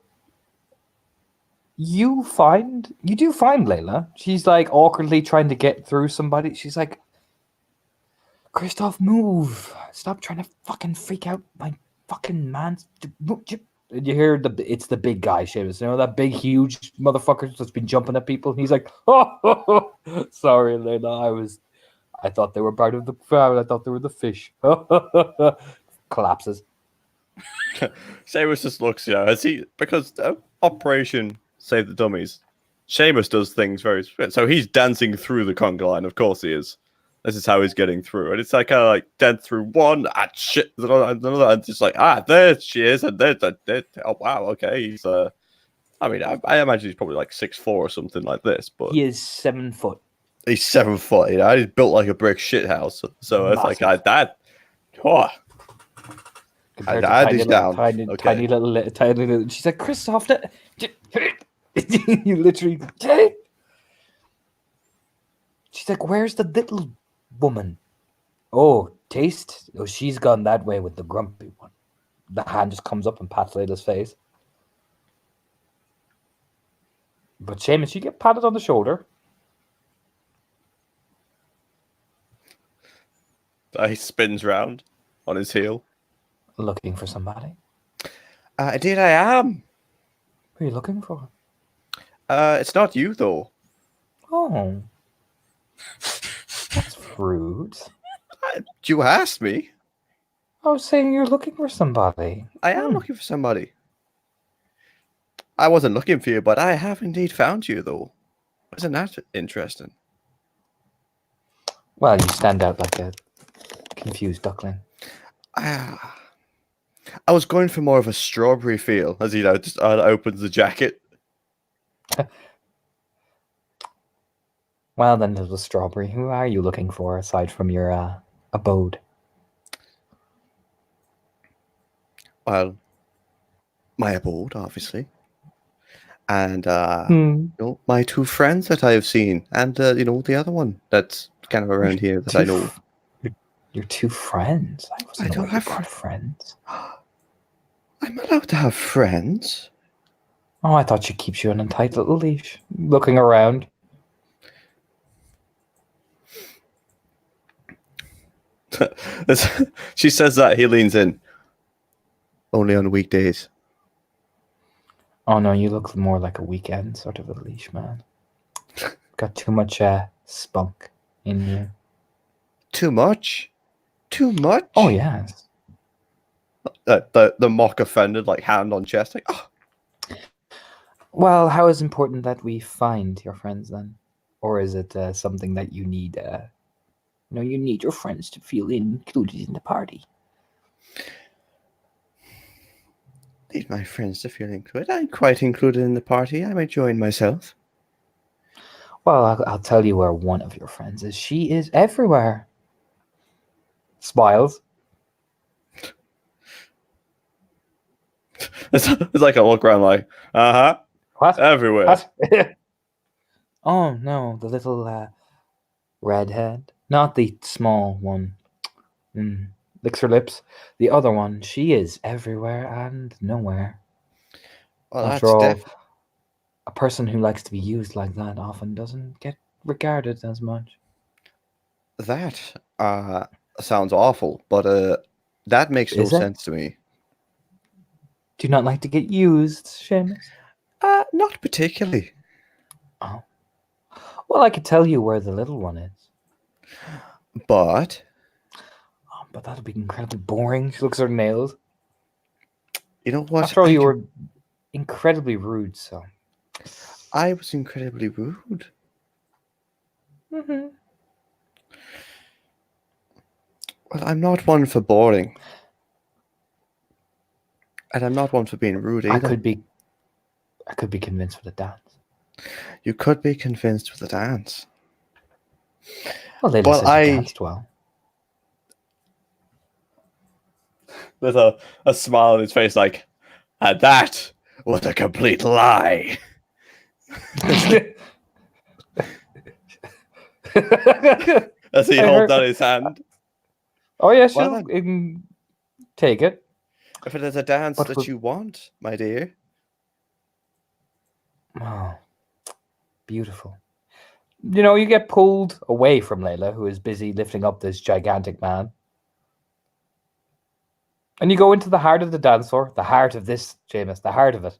you do find Layla. She's like awkwardly trying to get through somebody. She's like, Christoph, move. Stop trying to fucking freak out my fucking man. And you hear it's the big guy, Seamus. You know, that big, huge motherfucker that's been jumping at people. He's like, oh, sorry, Layla. I thought they were part of the crowd. I thought they were the fish. Collapses. Seamus just looks, because Operation Save the Dummies, Seamus does things very. So he's dancing through the conga line. Of course he is. This is how he's getting through, and it's like kind of like dance through one, shit, another, and just like there she is, and there. Oh wow, okay. He's I mean, I imagine he's probably like 6'4" or something like this, but He is 7 foot. he's 7 foot. He's built like a brick shit house. So it's like Massive. that. Oh, Compared I'd to he's down. tiny Okay. little. She's like, Christoph, you literally. She's like, where's the little woman? Oh, taste. Oh, she's gone that way with the grumpy one. The hand just comes up and pats Layla's face. But Seamus, you get patted on the shoulder. He spins round on his heel. Looking for somebody. Indeed, I am. Who are you looking for? It's not you though. Oh. That's rude. You asked me. I was saying you're looking for somebody. I am looking for somebody. I wasn't looking for you, but I have indeed found you, though. Isn't that interesting? Well, you stand out like a confused duckling. I was going for more of a strawberry feel, as just opens the jacket. Well, then, little strawberry, who are you looking for aside from your abode? Well, my abode, obviously, and my two friends that I have seen, and the other one that's kind of around here that I know. Your two friends? I wasn't don't aware have you got friends. I'm allowed to have friends. Oh, I thought she keeps you on a tight little leash, looking around. She says that, he leans in. Only on weekdays. Oh no, you look more like a weekend sort of a leash, man. Got too much spunk in you. Too much? Too much? Oh yes. The mock offended, like hand on chest, like, oh. Well, how is important that we find your friends then, or is it something that you need? You need your friends to feel included in the party. Need my friends to feel included. I'm quite included in the party. I might join myself. Well, I'll tell you where one of your friends is. She is everywhere. Smiles. It's like a look around, like, What? everywhere. What? Oh no, the little redhead, not the small one. Licks her lips. The other one, she is everywhere and nowhere. Well, After all, a person who likes to be used like that often doesn't get regarded as much. That sounds awful, but that makes no Is it? sense to me. Do you not like to get used, Seamus? Not particularly. Oh. Well, I could tell you where the little one is. But Oh, but that'd be incredibly boring. She looks at her nails. you know what? After all, I you can- were incredibly rude, so. I was incredibly rude. Mm-hmm. Well, I'm not one for boring. And I'm not one for being rude either. I could be convinced with a dance. You could be convinced with a dance. Well, Layla Well, says you danced well. There's a smile on his face like, and that was a complete lie. As he I holds heard- out his hand. Oh yeah, Well she'll then. take it. If it is a dance But that with- you want, my dear. Oh, beautiful. You know, you get pulled away from Layla, who is busy lifting up this gigantic man. And you go into the heart of the dance floor, the heart of this, Seamus, the heart of it.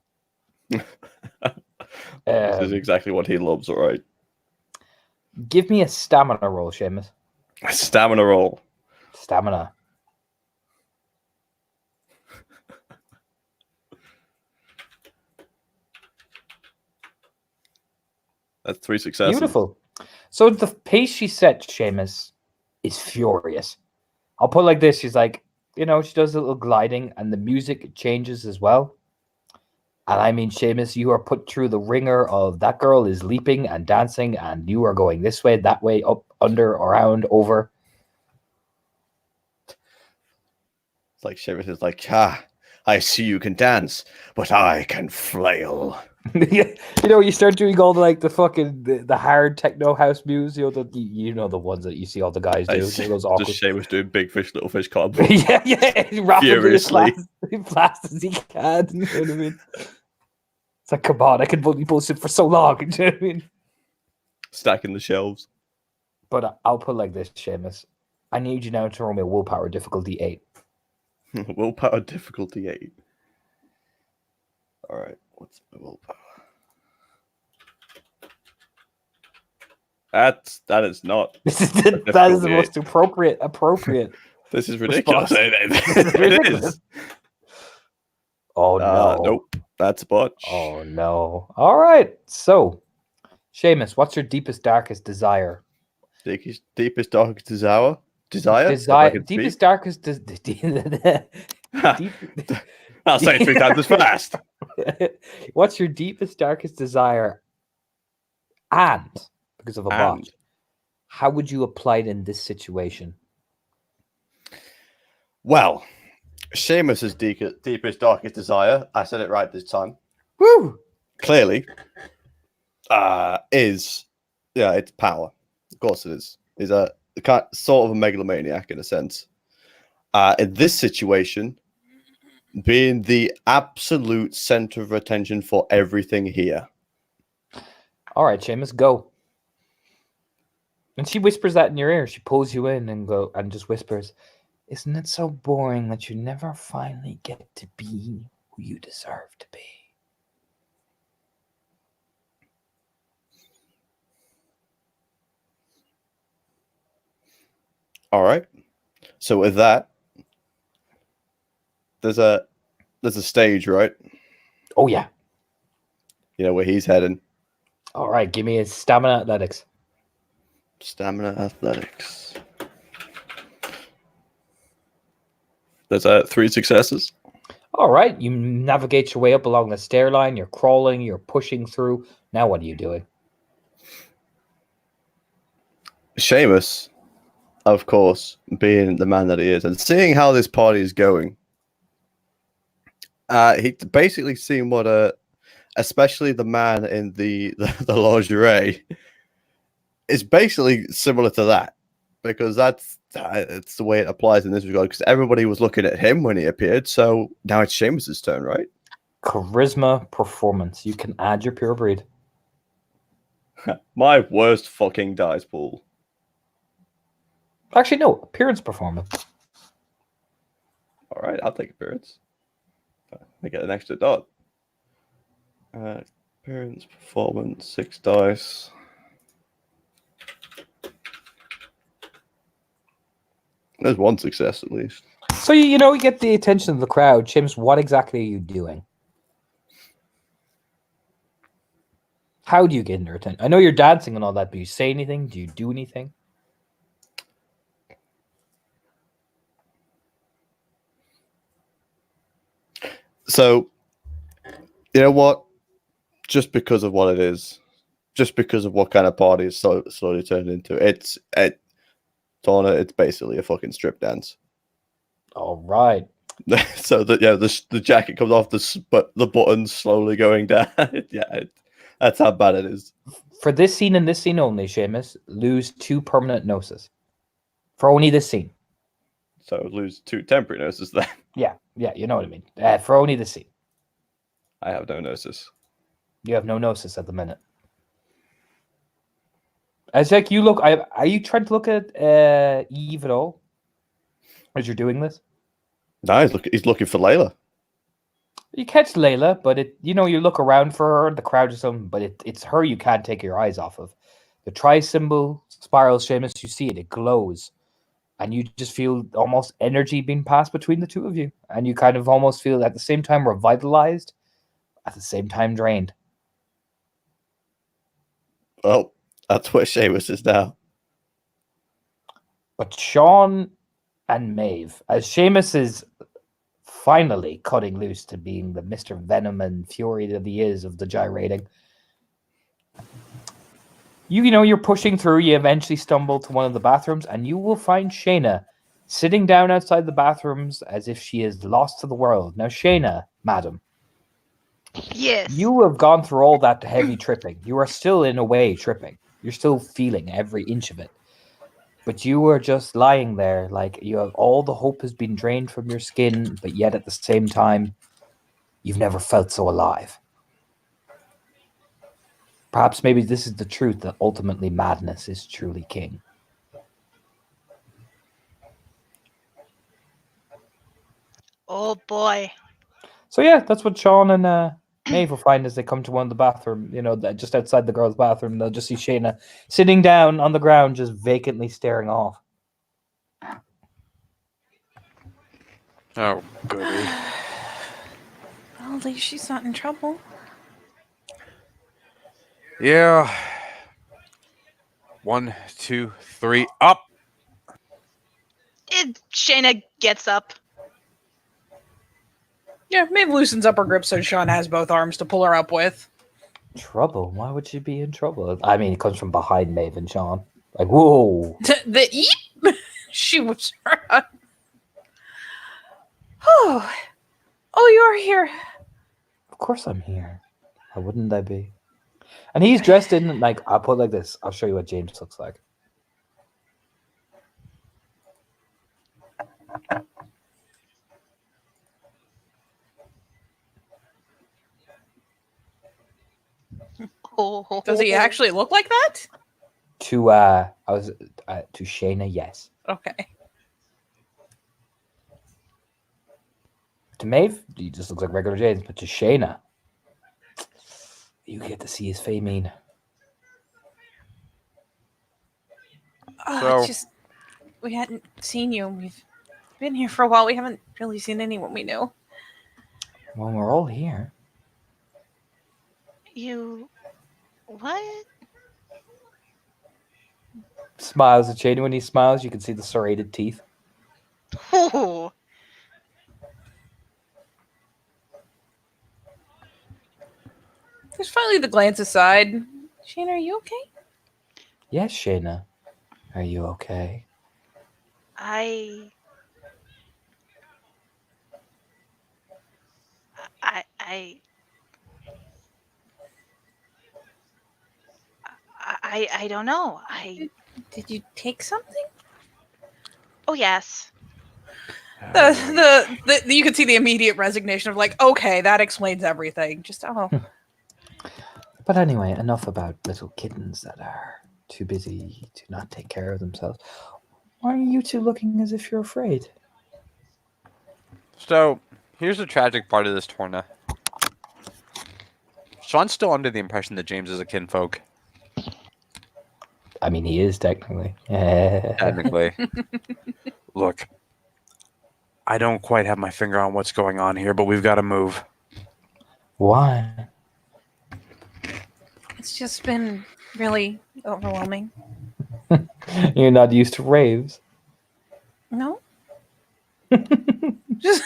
This is Um, exactly what he loves, all right. Give me a stamina roll, Seamus. A stamina roll. Stamina. That's 3 successes. Beautiful. So the pace she set, Seamus, is furious. I'll put it like this. She's like, you know, she does a little gliding and the music changes as well. And I mean, Seamus, you are put through the ringer of that girl is leaping and dancing and you are going this way, that way, up, under, around, over. It's like Seamus is like, I see you can dance, but I can flail. You know, you start doing all the fucking the hard techno house moves, you know the ones that you see all the guys do. Just Those awkward. Seamus doing big fish, little fish combo. yeah, rapidly as Furiously. fast as he can. You know what I mean? It's like, come on, I can only bullshit for so long. You know what I mean? Stacking the shelves. But I'll put it like this, Seamus. I need you now to roll me a willpower difficulty 8. Willpower difficulty 8. All right, what's my willpower? That is not. That is the most appropriate. This is ridiculous. Response. It Ridiculous. is. Oh no! Nope, that's a botch. Oh no! All right. So, Seamus, what's your deepest, darkest desire? Deepest, darkest desire. Desire. Deepest, darkest. Deep, I'll say it 3 times as fast. what's your deepest, darkest desire? And because of a bot, And how would you apply it in this situation? well, Seamus's deepest, darkest desire. I said it right this time. Woo! Clearly, is it's power. Of course, it is. He's a sort of a megalomaniac in a sense. In this situation, being the absolute center of attention for everything here. All right, Seamus, go. And she whispers that in your ear. She pulls you in and just whispers, "Isn't it so boring that you never finally get to be who you deserve to be?" All right. So with that, there's a stage, right? Oh yeah. You know where he's heading. All right, give me a stamina athletics. Stamina athletics. There's 3 successes. All right, you navigate your way up along the stair line. You're crawling. You're pushing through. Now, what are you doing? Seamus, of course, being the man that he is, and seeing how this party is going, he basically seen what especially the man in the lingerie is basically similar to that, because it's the way it applies in this regard. Because everybody was looking at him when he appeared, so now it's Seamus's turn, right? Charisma performance. You can add your pure breed. My worst fucking dice pool. Actually, no. Appearance performance. All right, I'll take appearance. I get an extra dot. Appearance, performance, 6 dice. There's one success at least. So you get the attention of the crowd. Chimps, what exactly are you doing? How do you get their attention? I know you're dancing and all that, but you say anything? Do you do anything? So, you know what? Just because of what it is, just because of what kind of party it's slowly turned into, Donna, it's basically a fucking strip dance. All right. So that the jacket comes off, but the buttons slowly going down. That's how bad it is. For this scene and this scene only, Seamus, lose 2 permanent gnosis. For only this scene. So lose 2 temporary gnosis then. Yeah, you know what I mean. For only this scene. I have no gnosis. You have no gnosis at the minute. As like you look, are you trying to look at Eve at all as you're doing this? No, he's looking for Layla. You catch Layla, but you look around for her, the crowd or something, but it's her you can't take your eyes off of. The tri-symbol spiral, Seamus, you see it glows. And you just feel almost energy being passed between the two of you. And you kind of almost feel at the same time revitalized, at the same time drained. Well, that's where Seamus is now. But Sean and Maeve, as Seamus is finally cutting loose to being the Mr. Venom and Fury that he is of the gyrating, you're pushing through, you eventually stumble to one of the bathrooms, and you will find Shayna sitting down outside the bathrooms as if she is lost to the world. Now, Shayna, madam, Yes. you have gone through all that heavy tripping. You are still, in a way, tripping. You're still feeling every inch of it. But you are just lying there, like all the hope has been drained from your skin, but yet at the same time, you've never felt so alive. Perhaps maybe this is the truth that ultimately madness is truly king. Oh boy. So yeah, that's what Sean and Maeve will find as they come to one of the bathroom, just outside the girls' bathroom. They'll just see Shayna sitting down on the ground, just vacantly staring off. Oh, goody. Well, at least she's not in trouble. Yeah. 1, 2, 3, up. Shayna gets up. Yeah, Maeve loosens up her grip so Sean has both arms to pull her up with. Trouble? Why would she be in trouble? I mean, it comes from behind Maeve and Sean. Like, whoa. The eep! She was her. Oh, you're here. Of course I'm here. Why wouldn't I be? And he's dressed in, like, I'll put it like this. I'll show you what James looks like. Oh. Does he actually look like that? To Shayna, yes. Okay. To Maeve, he just looks like regular James, but to Shayna, you get to see his Feymeen. Oh, it's just we hadn't seen you. We've been here for a while. We haven't really seen anyone we know. Well, we're all here. You. What? Smiles at Shayna. When he smiles, you can see the serrated teeth. Ooh. There's finally the glance aside. Shayna, are you okay? Yes, Shayna. Are you okay? I don't know. Did you take something? Oh yes. The you could see the immediate resignation of like, okay, that explains everything. Just But anyway, enough about little kittens that are too busy to not take care of themselves. Why are you two looking as if you're afraid? So, here's the tragic part of this Torna. Sean's still under the impression that James is a kinfolk. I mean, he is technically. Technically. Look, I don't quite have my finger on what's going on here, but we've got to move. Why? It's just been really overwhelming. You're not used to raves. No? Just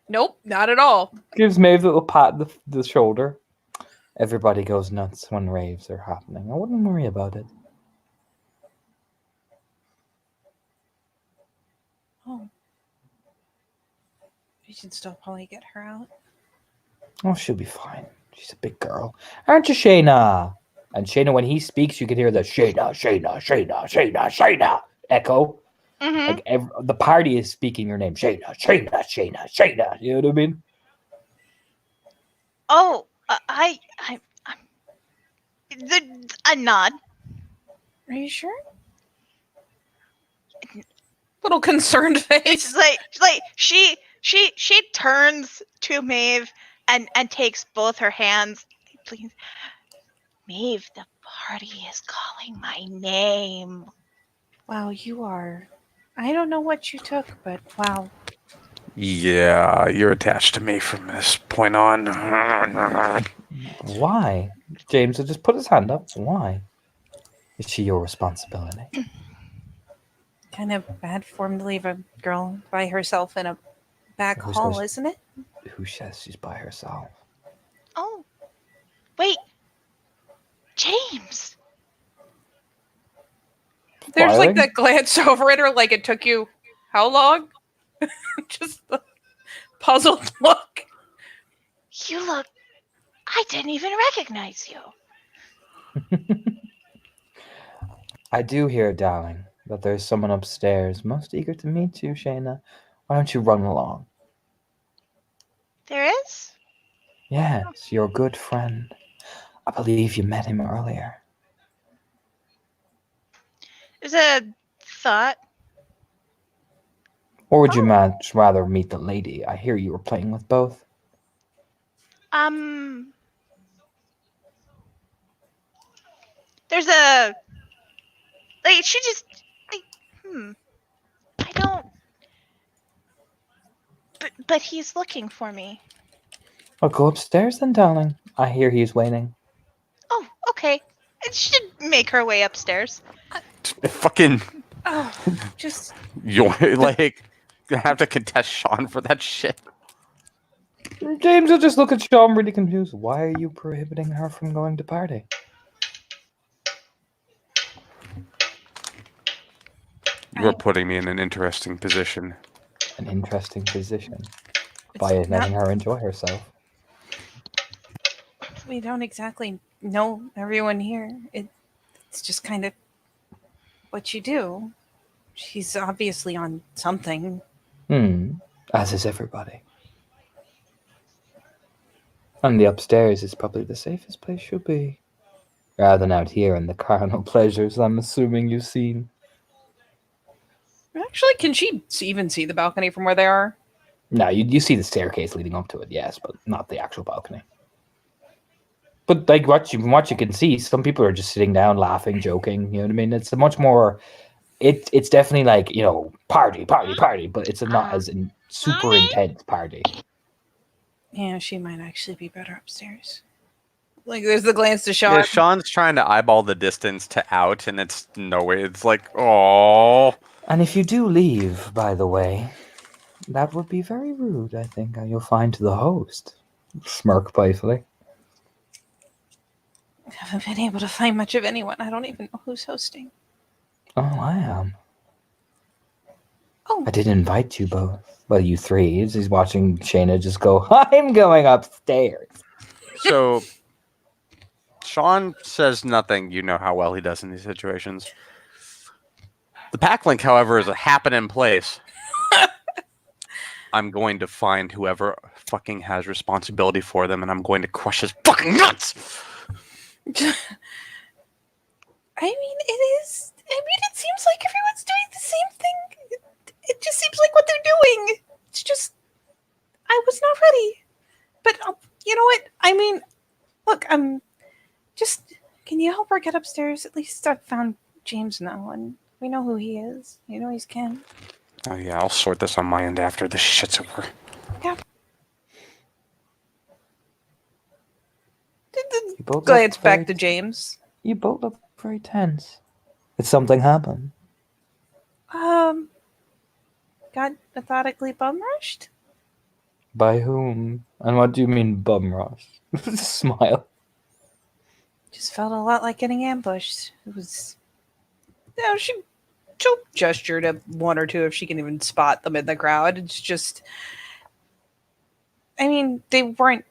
nope, not at all. Gives Maeve a little pat on the shoulder. Everybody goes nuts when raves are happening. I wouldn't worry about it. Oh. We should still probably get her out. Oh, she'll be fine. She's a big girl. Aren't you, Shayna? And Shayna, when he speaks, you can hear the Shayna, Shayna, Shayna, Shayna, Shayna echo. Mhm. Like the party is speaking your name. Shayna, Shayna, Shayna, Shayna. You know what I mean? Oh, a nod. Are you sure? Little concerned face. It's like she turns to Maeve and takes both her hands. Please, Maeve, the party is calling my name. Wow, you are. I don't know what you took, but wow. Yeah, you're attached to me from this point on. Why? James will just put his hand up. Why? Is she your responsibility? Kind of bad form to leave a girl by herself in a back Who hall, says- isn't it? Who says she's by herself? Oh, wait, James. There's like Filing? that glance over at her like it took you how long? Just the puzzled look. You look. I didn't even recognize you. I do hear, darling, that there's someone upstairs most eager to meet you, Shayna. Why don't you run along? There is? Yes, your good friend. I believe you met him earlier. There's a thought. Or would you much rather meet the lady? I hear you were playing with both. There's a. Like, she just. Like, I don't. But he's looking for me. I'll go upstairs then, darling. I hear he's waiting. Oh, okay. And she should make her way upstairs. Fucking, Oh, just you're like, gonna have to contest Sean for that shit. James will just look at Sean really confused. Why are you prohibiting her from going to party? You're putting me in an interesting position. An interesting position. it's By letting not- her enjoy herself. we don't exactly know everyone here. It's just kind of what you do. She's obviously on something. As is everybody. And the upstairs is probably the safest place she'll be. Rather than out here in the carnal pleasures I'm assuming you've seen. Actually, can she even see the balcony from where they are? No, you see the staircase leading up to it, yes, but not the actual balcony. But like what you can see, some people are just sitting down, laughing, joking. You know what I mean? It's a much more. It's definitely like, you know, party, but it's a not as super intense party. Yeah, she might actually be better upstairs. Like, there's the glance to Sean. Yeah, Sean's trying to eyeball the distance to out, and it's no way. It's like, oh. And if you do leave, by the way, that would be very rude, I think. You'll find to the host. Smirk playfully. I haven't been able to find much of anyone. I don't even know who's hosting. Oh, I am. Oh, I did invite you both. Well, you three. He's watching Shayna just go, I'm going upstairs. So, Sean says nothing. You know how well he does in these situations. The pack link, however, is a happening place. I'm going to find whoever fucking has responsibility for them, and I'm going to crush his fucking nuts. I mean, it seems like everyone's doing the same before I get upstairs, at least I found James now, and we know who he is. You know he's Ken. Oh yeah, I'll sort this on my end after this shit's over. You both look Glance very- back to James. You both look very tense. Did something happen? Got methodically bum rushed? By whom? And what do you mean bum rush? Smile. Just felt a lot like getting ambushed. It was. No, she'll gesture to one or two if she can even spot them in the crowd. It's just. I mean, they weren't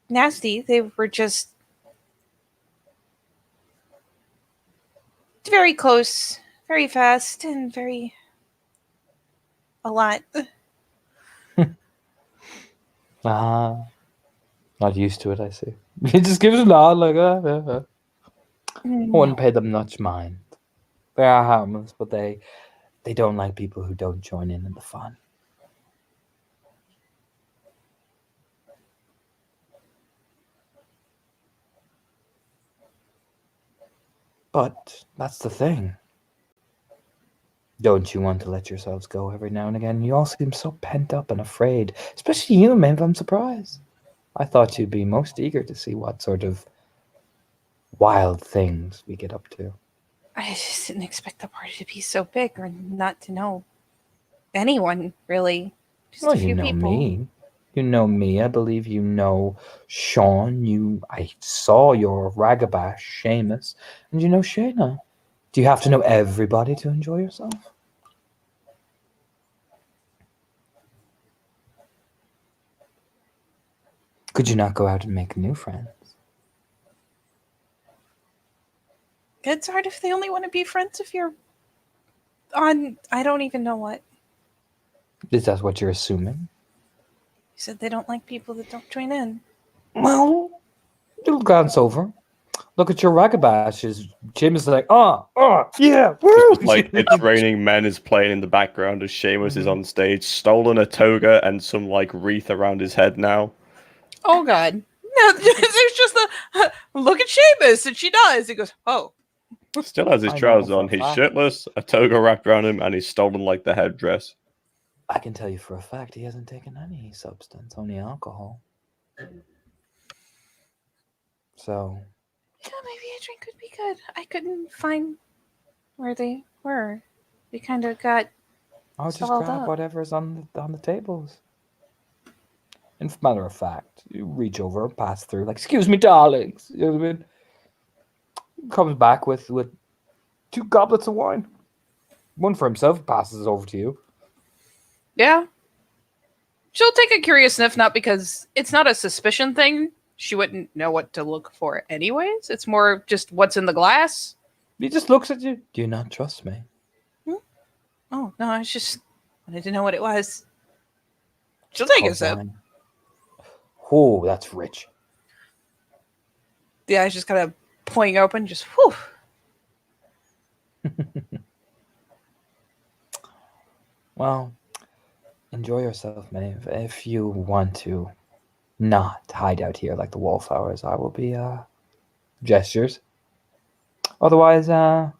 nasty. They were just very close, very fast, and very. A lot. Ah, not used to it, I see. He just gives a nod like, I wouldn't pay them much mind. They are harmless, but they don't like people who don't join in the fun. But that's the thing. Don't you want to let yourselves go every now and again? You all seem so pent up and afraid. Especially you, Maeve, I'm surprised. I thought you'd be most eager to see what sort of wild things we get up to. I just didn't expect the party to be so big or not to know anyone, really. Just Well, a few you know people. me. You know me. I believe you know Sean. I saw your ragabash, Seamus. And you know Shayna. Do you have to know everybody to enjoy yourself? Could you not go out and make new friends? It's hard if they only want to be friends if you're on. I don't even know what. Is that what you're assuming? You said they don't like people that don't join in. Well, you'll glance over. Look at your ragabashes. Jim is like, yeah, woo! Like It's Raining Men is playing in the background as Seamus is on stage, stolen a toga and some like wreath around his head now. Oh God! No, there's just a look at Seamus, and she does. He goes, "Oh, Still has his I know trousers for a on. He's fact. shirtless, a toga wrapped around him, and he's stolen like the headdress. I can tell you for a fact he hasn't taken any substance, only alcohol. So, yeah, maybe a drink would be good." I couldn't find where they were. We kind of got. I'll just Stalled grab up. whatever's on the tables. And matter of fact, you reach over and pass through, like, excuse me, darlings. You know what I mean? Comes back with 2 goblets of wine. One for himself, passes over to you. Yeah. She'll take a curious sniff, not because it's not a suspicion thing. She wouldn't know what to look for anyways. It's more just what's in the glass. He just looks at you. Do you not trust me? Oh, no, I just wanted to know what it was. She'll take a sip. Wine. Oh, that's rich. The eyes just kind of pulling open, just whew. Well, enjoy yourself, Maeve. If you want to not hide out here like the wallflowers, I will be gestures. Otherwise, have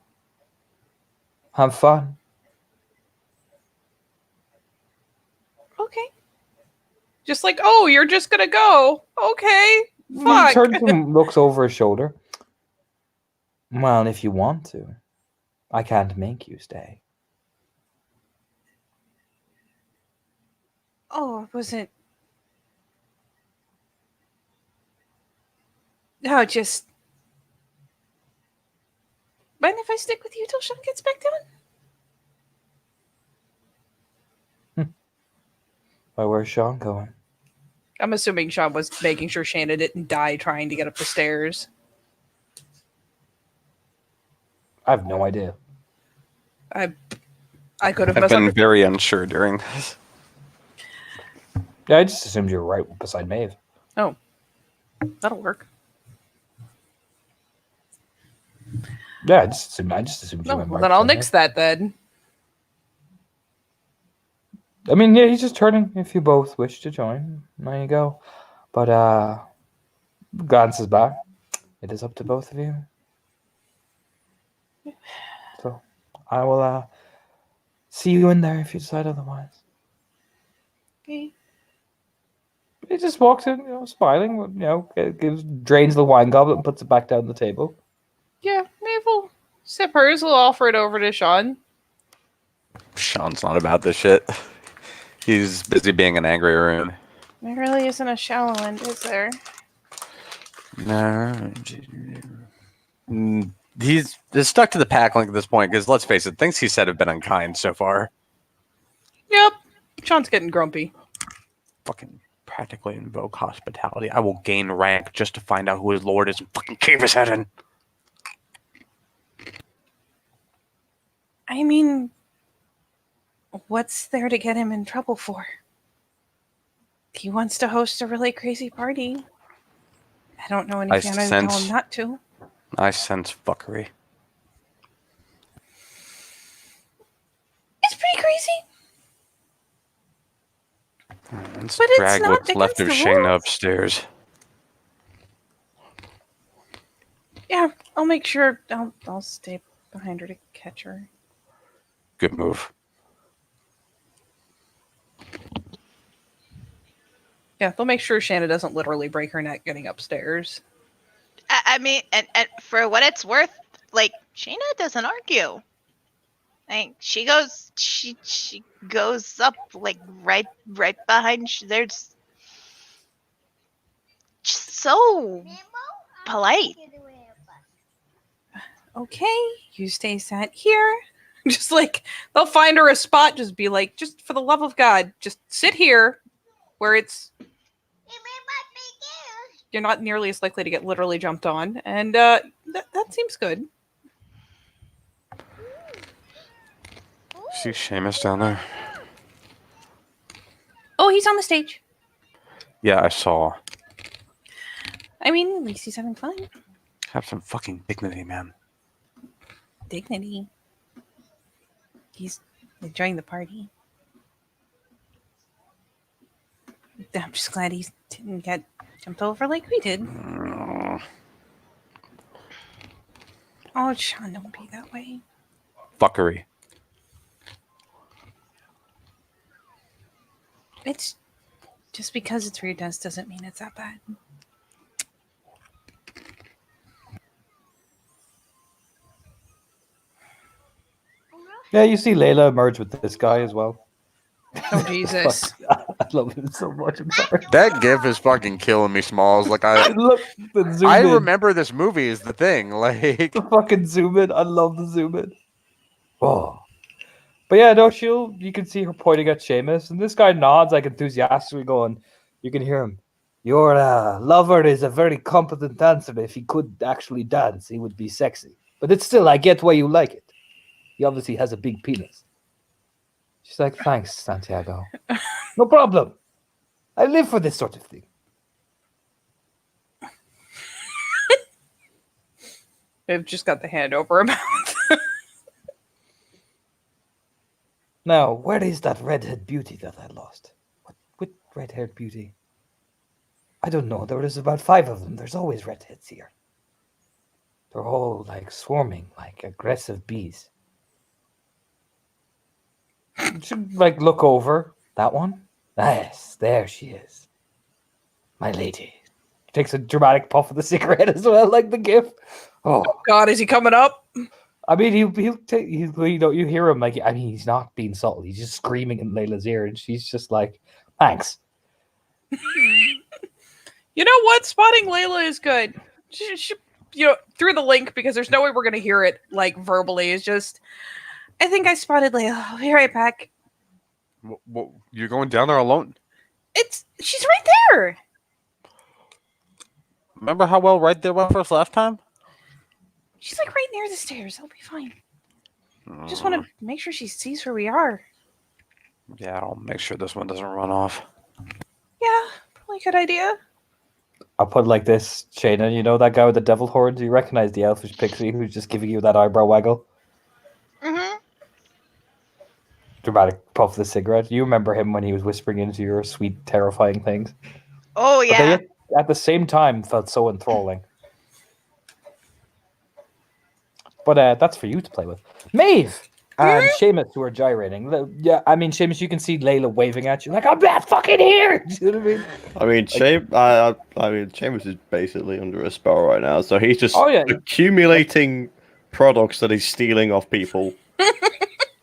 fun. Okay. Just like, oh, you're just gonna go. Okay. He Fuck. turns and looks over his shoulder. Well, if you want to, I can't make you stay. Oh, it wasn't. No, just. Mind if I stick with you till Sean gets back down? Why, where's Sean going? I'm assuming Sean was making sure Shanna didn't die trying to get up the stairs. I have no idea. I could have I've messed been up. very unsure during this. Yeah, I just assumed you were right beside Maeve. Oh, that'll work. Yeah, I just assumed you No, went well, right then I'll beside nix that then. I mean, yeah, he's just turning if you both wish to join. There you go. But glances back. It is up to both of you. So I will see you in there if you decide otherwise. Okay. He just walks in, smiling. Drains the wine goblet and puts it back down the table. Yeah, Maeve will sip hers. Will offer it over to Sean. Sean's not about this shit. He's busy being an angry Arun. There really isn't a shallow end, is there? No. He's stuck to the pack link at this point because, let's face it, things he said have been unkind so far. Yep. Sean's getting grumpy. Fucking practically invoke hospitality. I will gain rank just to find out who his lord is and fucking cave his head in. I mean, what's there to get him in trouble for? He wants to host a really crazy party. I don't know any I fan to tell sense- him not to. I sense fuckery. It's pretty crazy. Let's But it's drag not what's left of against the Shayna rules. upstairs. Yeah, I'll make sure I'll stay behind her to catch her. Good move. Yeah, they'll make sure Shanna doesn't literally break her neck getting upstairs. I mean, and for what it's worth, like Shayna doesn't argue. Like she goes up like right behind. There's just so polite. Okay, you stay sat here. Just like they'll find her a spot, just be like, just for the love of God, just sit here where it's you're not nearly as likely to get literally jumped on, and that seems good. See Seamus down there? Oh, he's on the stage. Yeah, I saw. I mean, at least he's having fun. Have some fucking dignity, man. Dignity. He's enjoying the party. I'm just glad he didn't get jumped over like we did. Oh, Sean, don't be that way. Fuckery. It's just because it's rear dust doesn't mean it's that bad. Yeah, you see Layla emerge with this guy as well. Oh, Jesus. I love him so much. I'm sorry. That gif is fucking killing me, Smalls. Like Look, the zoom I in. remember this movie is the thing. Like The fucking zoom in. I love the zoom in. Oh. But yeah, no, you can see her pointing at Seamus, and this guy nods like enthusiastically going, you can hear him. Your lover is a very competent dancer. If he could actually dance, he would be sexy. But it's still, I get why you like it. He obviously has a big penis. She's like, thanks, Santiago. No problem. I live for this sort of thing. They've just got the hand over her mouth. Now, where is that redhead beauty that I lost? What red-haired beauty? I don't know. There is about 5 of them. There's always redheads here. They're all like swarming, like aggressive bees. You should like look over that one. Yes, there she is. My lady. He takes a dramatic puff of the cigarette as well, like the gif. Oh, God, is he coming up? I mean, he'll take. You hear him like. I mean, he's not being subtle. He's just screaming in Layla's ear, and she's just like, "Thanks." You know what? Spotting Layla is good. She, through the link, because there's no way we're going to hear it like verbally. It's just, I think I spotted Layla. I'll be right back. you're going down there alone? She's right there. Remember how well right there went for us last time? She's like right near the stairs. I'll be fine. Just want to make sure she sees where we are. Yeah, I'll make sure this one doesn't run off. Yeah, probably a good idea. I'll put it like this, Shayna. You know that guy with the devil horns? You recognize the elfish pixie who's just giving you that eyebrow waggle? Mm-hmm. Dramatic puff of the cigarette. You remember him when he was whispering into your sweet, terrifying things. Oh But yeah. they, at the same time, felt so enthralling. But that's for you to play with. Maeve and Seamus, who are gyrating. Yeah, I mean, Seamus, you can see Layla waving at you like, I'm not fucking here. Do you know what I mean? I mean, Seamus is basically under a spell right now, so he's just Oh, yeah. accumulating products that he's stealing off people.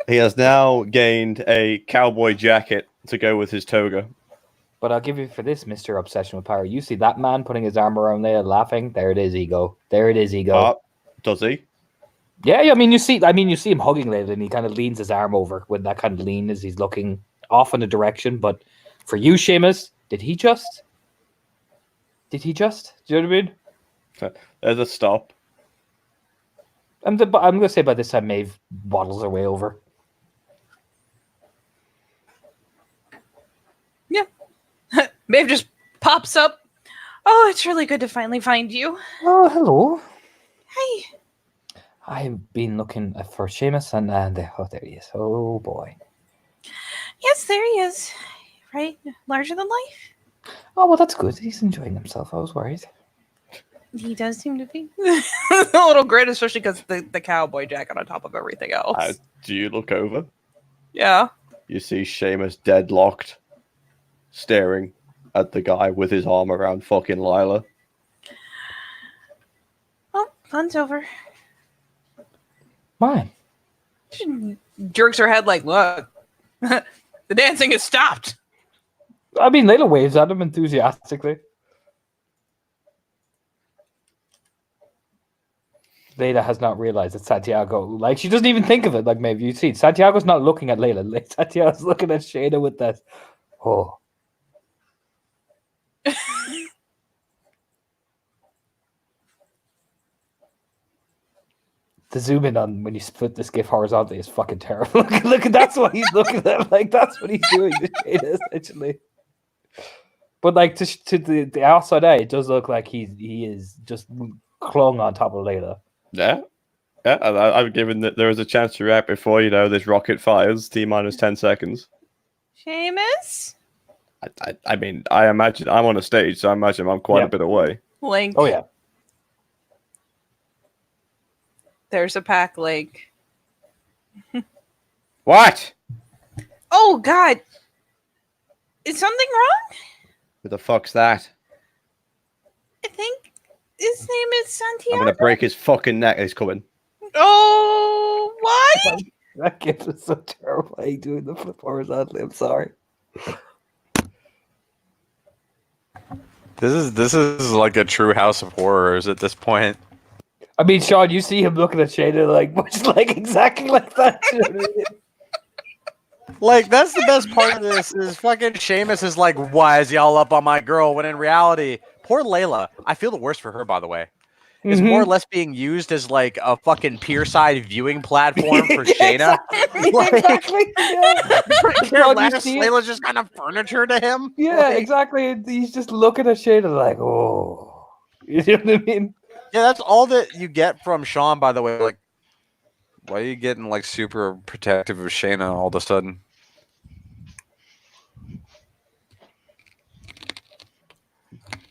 He has now gained a cowboy jacket to go with his toga. But I'll give you for this, Mr. Obsession with Power. You see that man putting his arm around Layla laughing? There it is, ego. There it is, ego. Does he? Yeah, I mean, you see him hugging Layla, and he kind of leans his arm over with that kind of lean as he's looking off in a direction. But for you, Seamus, did he just? Do you know what I mean? There's a stop. I'm going to say by this time, Maeve waddles her way over. Maeve just pops up. Oh, it's really good to finally find you. Oh, hello. Hey. I've been looking for Seamus, and there he is. Oh, boy. Yes, there he is. Right? Larger than life? Oh, well, that's good. He's enjoying himself. I was worried. He does seem to be. A little grin, especially because the cowboy jacket on top of everything else. Do you look over? Yeah. You see Seamus deadlocked, staring at the guy with his arm around fucking Lila. Well, fun's over. Why? She jerks her head like, look, the dancing has stopped. I mean, Layla waves at him enthusiastically. Layla has not realized that Santiago, like, she doesn't even think of it. Like, maybe you see, Santiago's not looking at Layla. Like, Santiago's looking at Shayna with that. Oh. The zoom in on when you split this GIF horizontally is fucking terrible. Look, that's what he's looking at. Like, that's what he's doing to Shayna, essentially. But, like, to the outside eye, it does look like he is just clung on top of Layla. Yeah. Yeah, I'm given that there is a chance to react before, this rocket fires. T-minus 10 seconds. Seamus? I mean, I imagine I'm on a stage, so I imagine I'm quite a bit away. Link. Oh, yeah. There's a pack, Link. What? Oh, God. Is something wrong? Who the fuck's that? I think his name is Santiago. I'm gonna break his fucking neck. He's coming. Oh, why? That GIF is so terrible. I hate doing the flip horizontally. I'm sorry. This is like a true house of horrors at this point. I mean, Sean, you see him looking at Shayna like much like exactly like that. You know what I mean? Like, that's the best part of this is fucking Seamus is like, why is y'all up on my girl? When in reality, poor Layla, I feel the worst for her, by the way, is more or less being used as like a fucking pier-side viewing platform for Shayna. Exactly. Yeah. Layla's just kind of furniture to him. Yeah, exactly. He's just looking at Shayna like, oh. You know what I mean? Yeah, that's all that you get from Sean, by the way. Like, why are you getting like super protective of Shayna all of a sudden?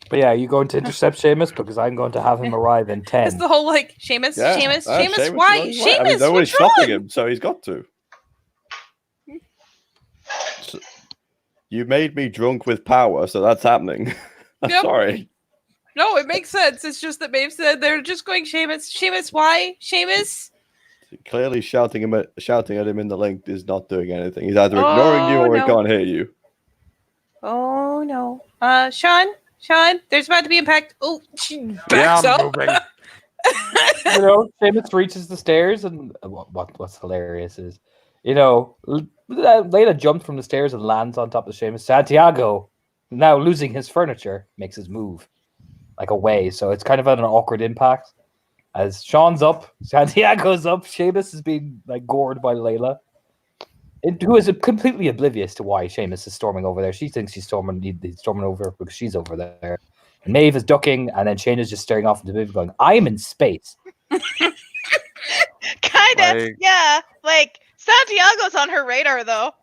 But yeah, you going to intercept Seamus because I'm going to have him arrive in 10. It's the whole like Seamus, Yeah. Seamus, Seamus, Seamus. Why, I mean, Seamus? nobody's What's stopping wrong? him, so he's got to. So, you made me drunk with power, so that's happening. I'm Yep. sorry. No, it makes sense. It's just that Maeve said they're just going Seamus. Seamus, why? Seamus? Clearly, shouting at him in the link is not doing anything. He's either ignoring you or he no. can't hear you. Oh no. Sean, there's about to be impact. Oh, backs I'm up. moving. You know, Seamus reaches the stairs, and what's hilarious is, you know, Layla jumped from the stairs and lands on top of Seamus. Santiago, now losing his furniture, makes his move like away. So it's kind of an awkward impact. As Sean's up, Santiago's up, Seamus is being like gored by Layla, who is completely oblivious to why Seamus is storming over there. She thinks he's storming over because she's over there. And Maeve is ducking, and then Shane is just staring off into the movie going, I'm in space. Kinda, Like- yeah. Like Santiago's on her radar though.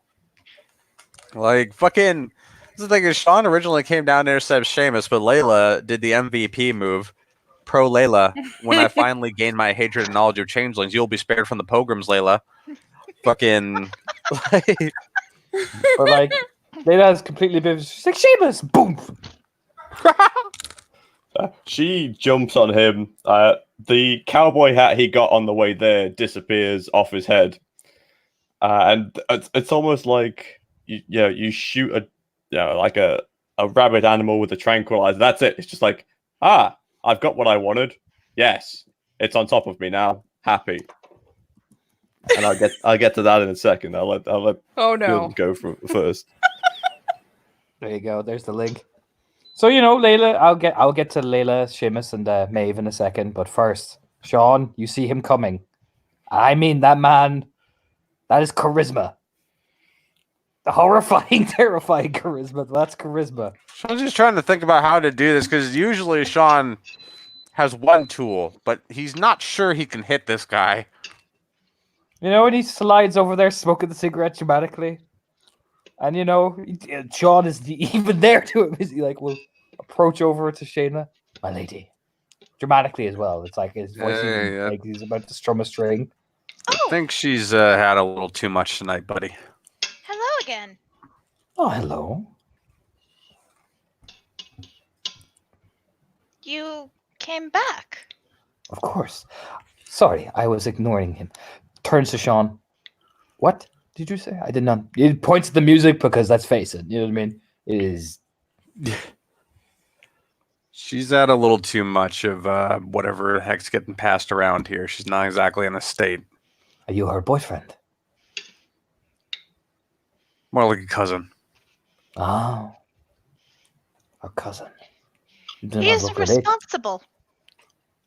Like, fucking. This is the thing is, Sean originally came down to intercept Seamus, but Layla did the MVP move Pro Layla, when I finally gain my hatred and knowledge of changelings, you'll be spared from the pogroms, Layla. Fucking. But like, Layla has completely been. She's like, Seamus! Boom! She jumps on him. The cowboy hat he got on the way there disappears off his head, and it's almost like you shoot like a rabid animal with a tranquilizer. That's it. It's just like, I've got what I wanted. Yes, it's on top of me now. Happy. And I'll get to that in a second. I'll let Oh Gildan no. go first. There you go. There's the link. So Layla, I'll get to Layla, Seamus, and Maeve in a second. But first, Sean, you see him coming. I mean, that man, that is charisma. The horrifying, terrifying charisma. That's charisma. Sean's just trying to think about how to do this because usually Sean has one tool, but he's not sure he can hit this guy. And he slides over there, smoking the cigarette dramatically. And Sean is even there to him. Is he like will approach over to Shayna, my lady, dramatically as well. It's like his voice, Yeah. like he's about to strum a string. I think she's had a little too much tonight, buddy. Hello again. Oh, hello. You came back. Of course. Sorry, I was ignoring him. Turns to Sean. What did you say? I did not. It points at the music because let's face it. You know what I mean? It is. She's had a little too much of whatever the heck's getting passed around here. She's not exactly in a state. Are you her boyfriend? More like a cousin. Oh. Her cousin. You do He not is look related. responsible.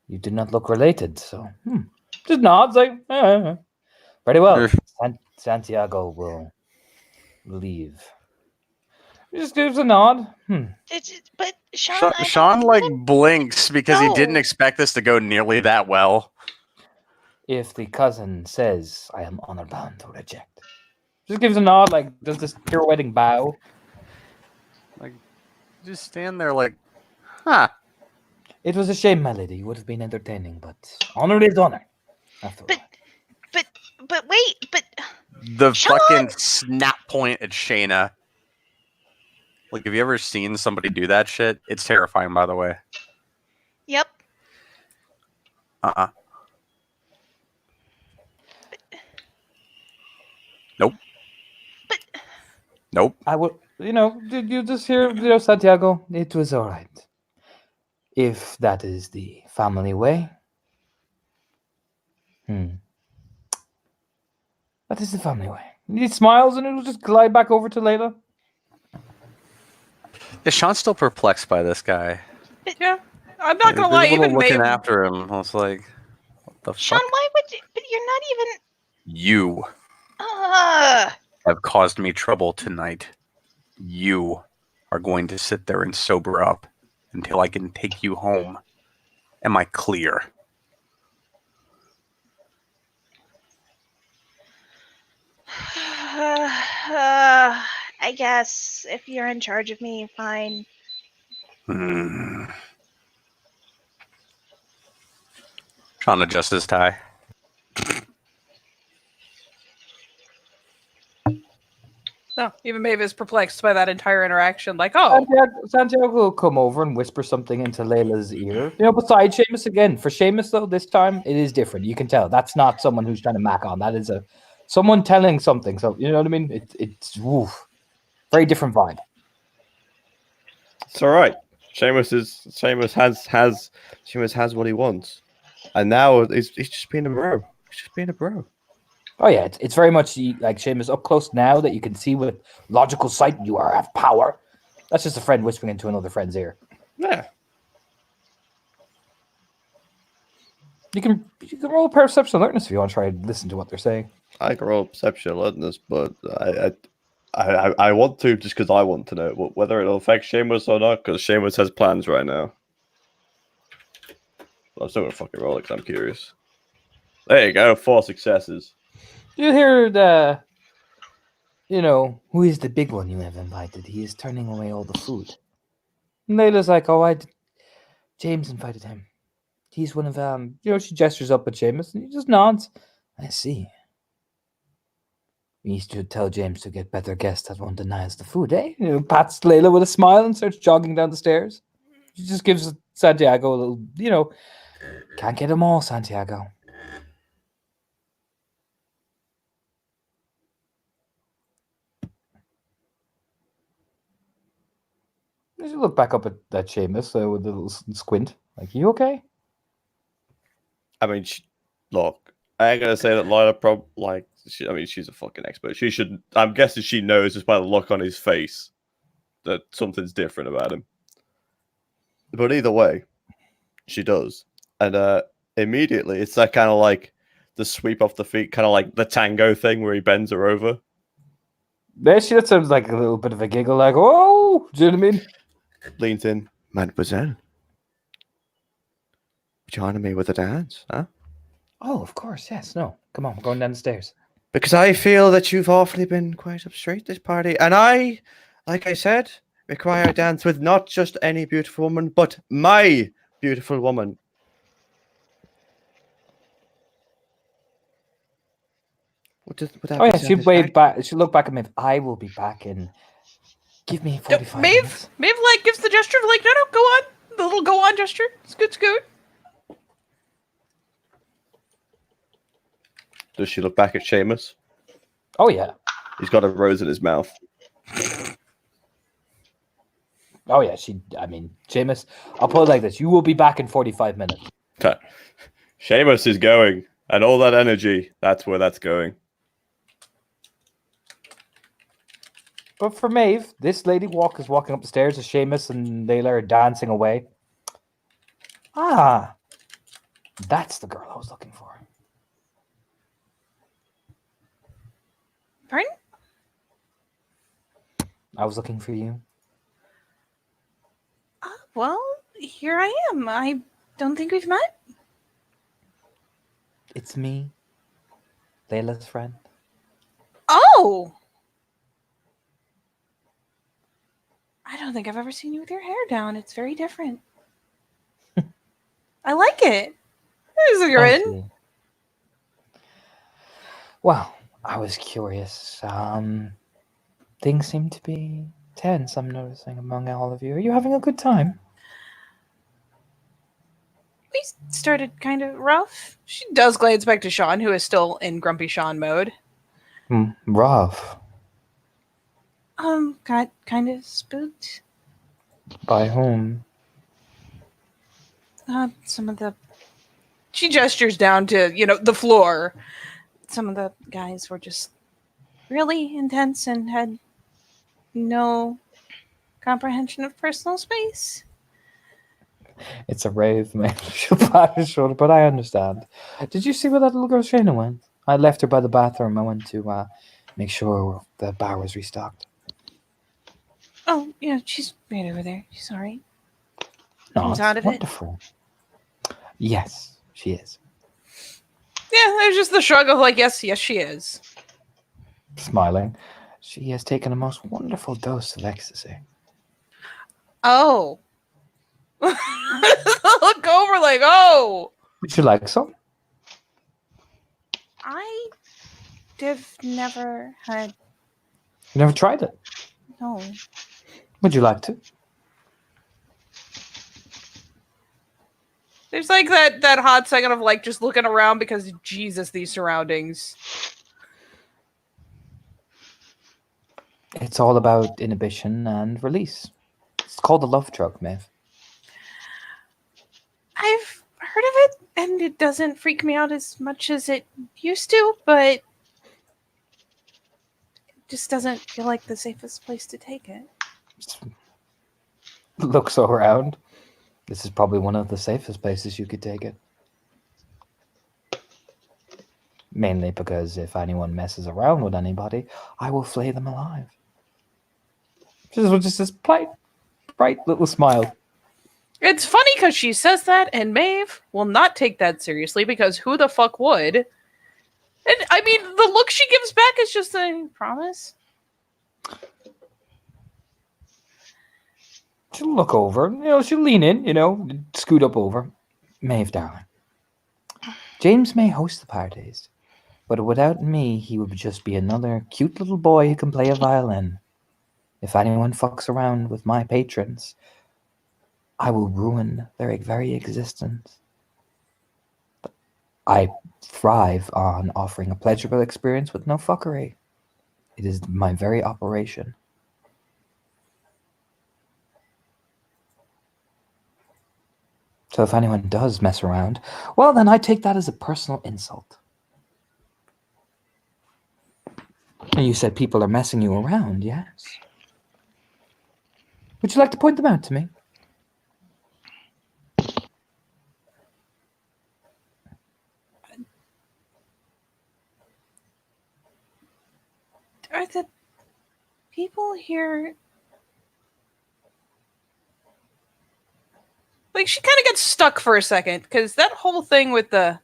You do not look related, so just nods like very well. Santiago will leave. He just gives a nod. But Sean, Sean like blinks because he didn't No. expect this to go nearly that well. If the cousin says I am honor bound to reject, just gives a nod, like does this pirouetting bow. Just stand there like, huh. It was a shame, my lady. You would have been entertaining, but honor is honor. After all. But wait, but The Sean! fucking snap point at Shayna. Like, have you ever seen somebody do that shit? It's terrifying, by the way. yep. Nope. But Nope. I will. Did you just hear, Santiago? It was all right. If that is the family way. That is the family way. He smiles and it'll just glide back over to Layla. Is Sean still perplexed by this guy? Yeah. I'm not gonna lie, He's a little even looking Maeve. after him. I was like, what the Sean, fuck? why would you? But you're not even. You have caused me trouble tonight. You are going to sit there and sober up until I can take you home. Am I clear? I guess if you're in charge of me, fine. Sean adjusts his tie. No, even Maeve is perplexed by that entire interaction. Like, oh, Santiago will come over and whisper something into Layla's ear. Beside Seamus again. For Seamus, though, this time it is different. You can tell that's not someone who's trying to mac on. That is someone telling something. So you know what I mean? It's very different vibe. It's all right. Seamus has what he wants, and now he's just being a bro. He's just being a bro. Oh yeah, it's very much like Seamus up close now that you can see with logical sight. You have power. That's just a friend whispering into another friend's ear. Yeah. You can roll a perception alertness if you want to try and listen to what they're saying. I can roll perception alertness, but I want to just because I want to know whether it'll affect Seamus or not, because Seamus has plans right now. I'm still gonna fucking roll it because I'm curious. There you go, 4 successes. You hear who is the big one you have invited? He is turning away all the food. And Layla's like, James invited him. He's one of she gestures up at Seamus and he just nods. I see. We used to tell James to get better guests that won't deny us the food, eh? Pats Layla with a smile and starts jogging down the stairs. She just gives Santiago a little, can't get them all, Santiago. You should look back up at Seamus with a little squint. Like, you okay? I mean, look, I ain't gonna say that Lila she's a fucking expert. She should. I'm guessing she knows just by the look on his face that something's different about him. But either way, she does, and immediately it's that kind of like the sweep off the feet, kind of like the tango thing where he bends her over. There, that sounds like a little bit of a giggle, like, oh, do you know what I mean? Leans in, Mademoiselle. Joining me with a dance, huh? Oh, of course, yes. No, come on, we're going down the stairs. Because I feel that you've awfully been quite up straight this party. And I, like I said, require a dance with not just any beautiful woman, but my beautiful woman. Would that Oh, be yeah, she waved satisfactory? back. She looked back at Maeve. I will be back in. Give me 45 minutes. Maeve like gives the gesture of like, no, go on. The little go on gesture. Scoot, scoot. Does she look back at Seamus? Oh, yeah. He's got a rose in his mouth. Oh, yeah. Seamus, I'll put it like this. You will be back in 45 minutes. Seamus is going, and all that energy, that's where that's going. But for Maeve, this lady is walking up the stairs as Seamus and Layla are dancing away. Ah, that's the girl I was looking for. Pardon? I was looking for you. Well, here I am. I don't think we've met. It's me, Layla's friend. Oh! I don't think I've ever seen you with your hair down. It's very different. I like it. There's a Thank grin. you. Well, I was curious. Things seem to be tense, I'm noticing, among all of you. Are you having a good time? We started kind of rough. She does glance back to Sean, who is still in Grumpy Sean mode. Rough. Got kind of spooked. By whom? Some of the... She gestures down to, the floor. Some of the guys were just really intense and had no comprehension of personal space. It's a rave, man. She'll pat his shoulder, but I understand. Did you see where that little girl Shayna went? I left her by the bathroom. I went to make sure the bar was restocked. Oh, yeah, she's right over there. She's all right. No, She's it's out of it. wonderful. Yes, she is. Yeah, there's just the shrug of like, yes, she is. Smiling. She has taken a most wonderful dose of ecstasy. Oh. Look over like, oh. Would you like some? I have never had, You never tried it. no. Would you like to? There's like that hot second of like just looking around because Jesus, these surroundings. It's all about inhibition and release. It's called the love drug, Maeve. I've heard of it, and it doesn't freak me out as much as it used to, but it just doesn't feel like the safest place to take it. Just looks around. This is probably one of the safest places you could take it. Mainly because if anyone messes around with anybody, I will flay them alive. Just this bright little smile. It's funny because she says that, and Maeve will not take that seriously because who the fuck would? And I mean, the look she gives back is just a promise. She'll look over, she'll lean in, scoot up over. Maeve, darling. James may host the parties, but without me, he would just be another cute little boy who can play a violin. If anyone fucks around with my patrons, I will ruin their very existence. I thrive on offering a pleasurable experience with no fuckery. It is my very operation. So if anyone does mess around, well, then I take that as a personal insult. And you said people are messing you around, yes? Would you like to point them out to me? Are the people here... Like, she kind of gets stuck for a second, because that whole thing with the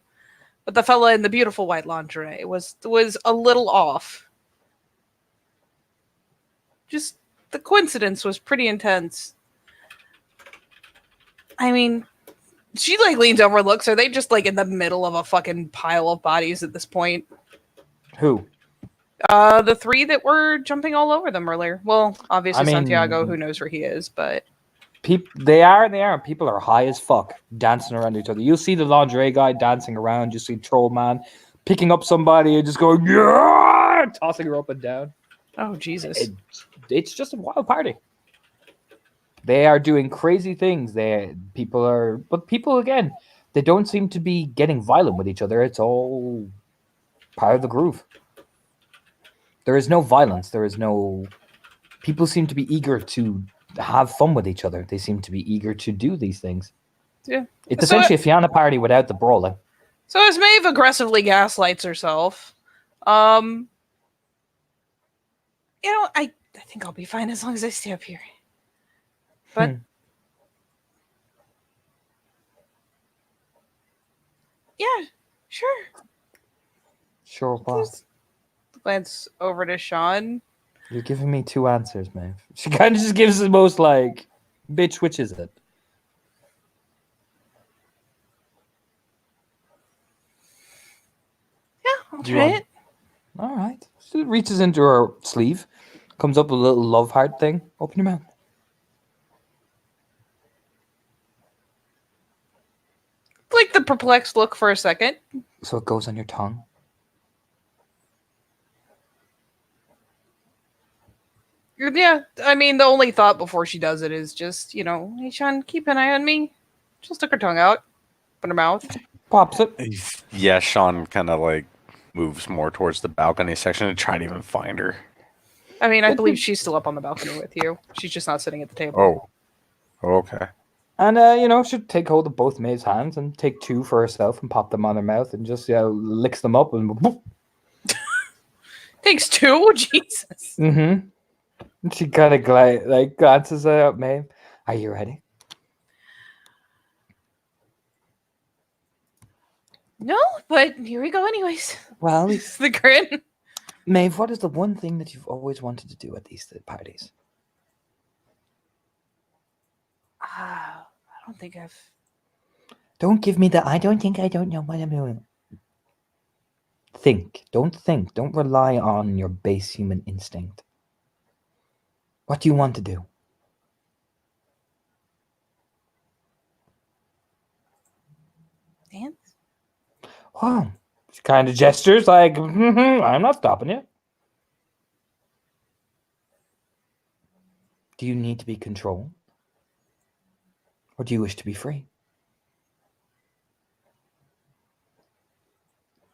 fella in the beautiful white lingerie was a little off. Just the coincidence was pretty intense. I mean, she like leans over and looks. Are they just like in the middle of a fucking pile of bodies at this point? Who? The three that were jumping all over them earlier. Well, obviously I mean- Santiago, who knows where he is, but They are. People are high as fuck, dancing around each other. You'll see the lingerie guy dancing around. You see Troll Man picking up somebody and just going, yeah, tossing her up and down. oh Jesus. It's just a wild party. They are doing crazy things. But people again, they don't seem to be getting violent with each other. It's all part of the groove. There is no violence. People seem to be eager to have fun with each other. They seem to be eager to do these things. Yeah. It's So- essentially a Fianna party without the brawling. So as Maeve aggressively gaslights herself, I think I'll be fine as long as I stay up here. But Hmm. yeah, sure. Sure, what? Glance over to Sean. You're giving me two answers, Maeve. She kind of just gives the most like, bitch, which is it? Yeah, I'll Do you try want- it. All right. She reaches into her sleeve, comes up with a little love heart thing. Open your mouth. Like the perplexed look for a second. So it goes on your tongue. Yeah, I mean, the only thought before she does it is just, hey, Sean, keep an eye on me. She'll stick her tongue out, open her mouth. Pops it. Yeah, Sean kind of like moves more towards the balcony section to try to even find her. I mean, I believe she's still up on the balcony with you. She's just not sitting at the table. Oh, okay. And, she'd take hold of both Maeve's hands and take two for herself and pop them on her mouth and just, licks them up and boop. Takes two? Jesus. Mm-hmm. And she kind of glances at Maeve. Are you ready? No, but here we go anyways. Well, The grin. Maeve, what is the one thing that you've always wanted to do at these parties? I don't think I've... Don't give me the I don't know what I'm doing. Think. Don't think. Don't rely on your base human instinct. What do you want to do? Dance? Wow. She kind of gestures like, I'm not stopping you. Do you need to be controlled? Or do you wish to be free?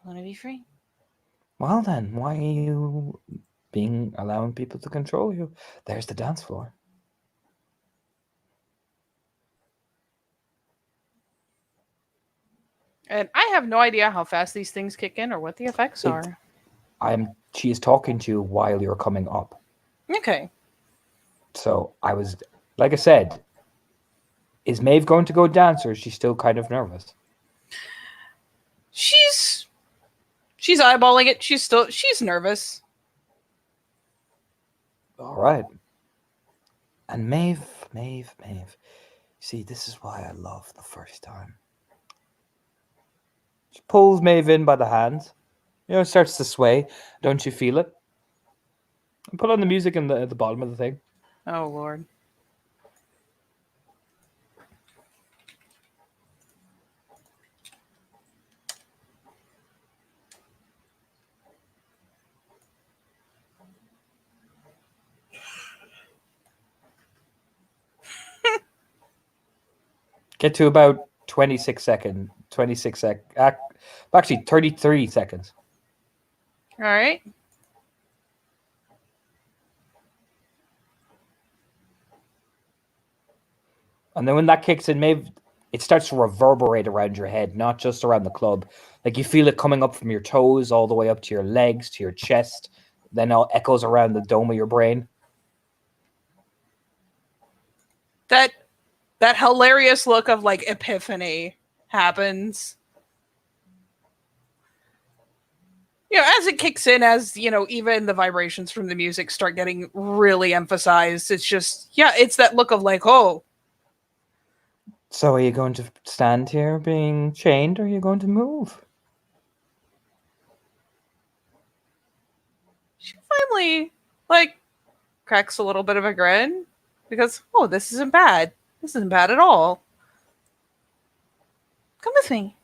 I want to be free. Well then, why are you allowing people to control you? There's the dance floor. And I have no idea how fast these things kick in or what the effects It- are. She is talking to you while you're coming up. Okay. So like I said, is Maeve going to go dance or is she still kind of nervous? She's eyeballing it. She's nervous. All right. And Maeve. See, this is why I love the first time. She pulls Maeve in by the hands. It starts to sway. Don't you feel it? And put on the music at the bottom of the thing. Oh Lord. Get to about 26 seconds. Actually, 33 seconds. All right. And then when that kicks in, Maeve, it starts to reverberate around your head, not just around the club. Like you feel it coming up from your toes all the way up to your legs, to your chest. Then it echoes around the dome of your brain. That hilarious look of like epiphany happens. As it kicks in, as even the vibrations from the music start getting really emphasized, it's just it's that look of like, oh. So are you going to stand here being chained, or are you going to move? She finally cracks a little bit of a grin because this isn't bad. This isn't bad at all. Come with me.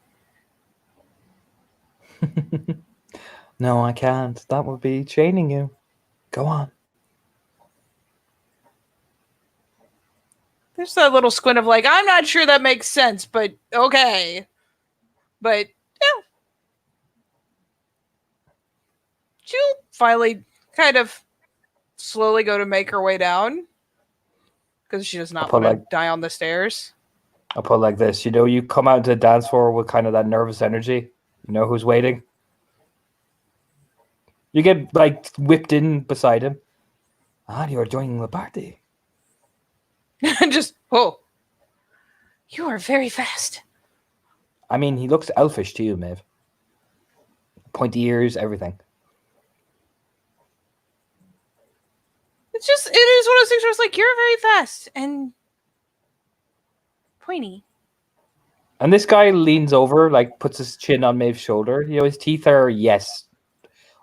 No, I can't. That would be chaining you. Go on. There's that little squint of like, I'm not sure that makes sense, but okay. But she'll finally kind of slowly go to make her way down because she does not want to die on the stairs. I'll put it like this. You come out to the dance floor with kind of that nervous energy. You know who's waiting? You get whipped in beside him. You're joining the party. Just, you are very fast. I mean, he looks elfish to you, Maeve. Pointy ears, everything. It is one of those things where it's like, you're very fast and pointy. And this guy leans over, puts his chin on Maeve's shoulder. His teeth are,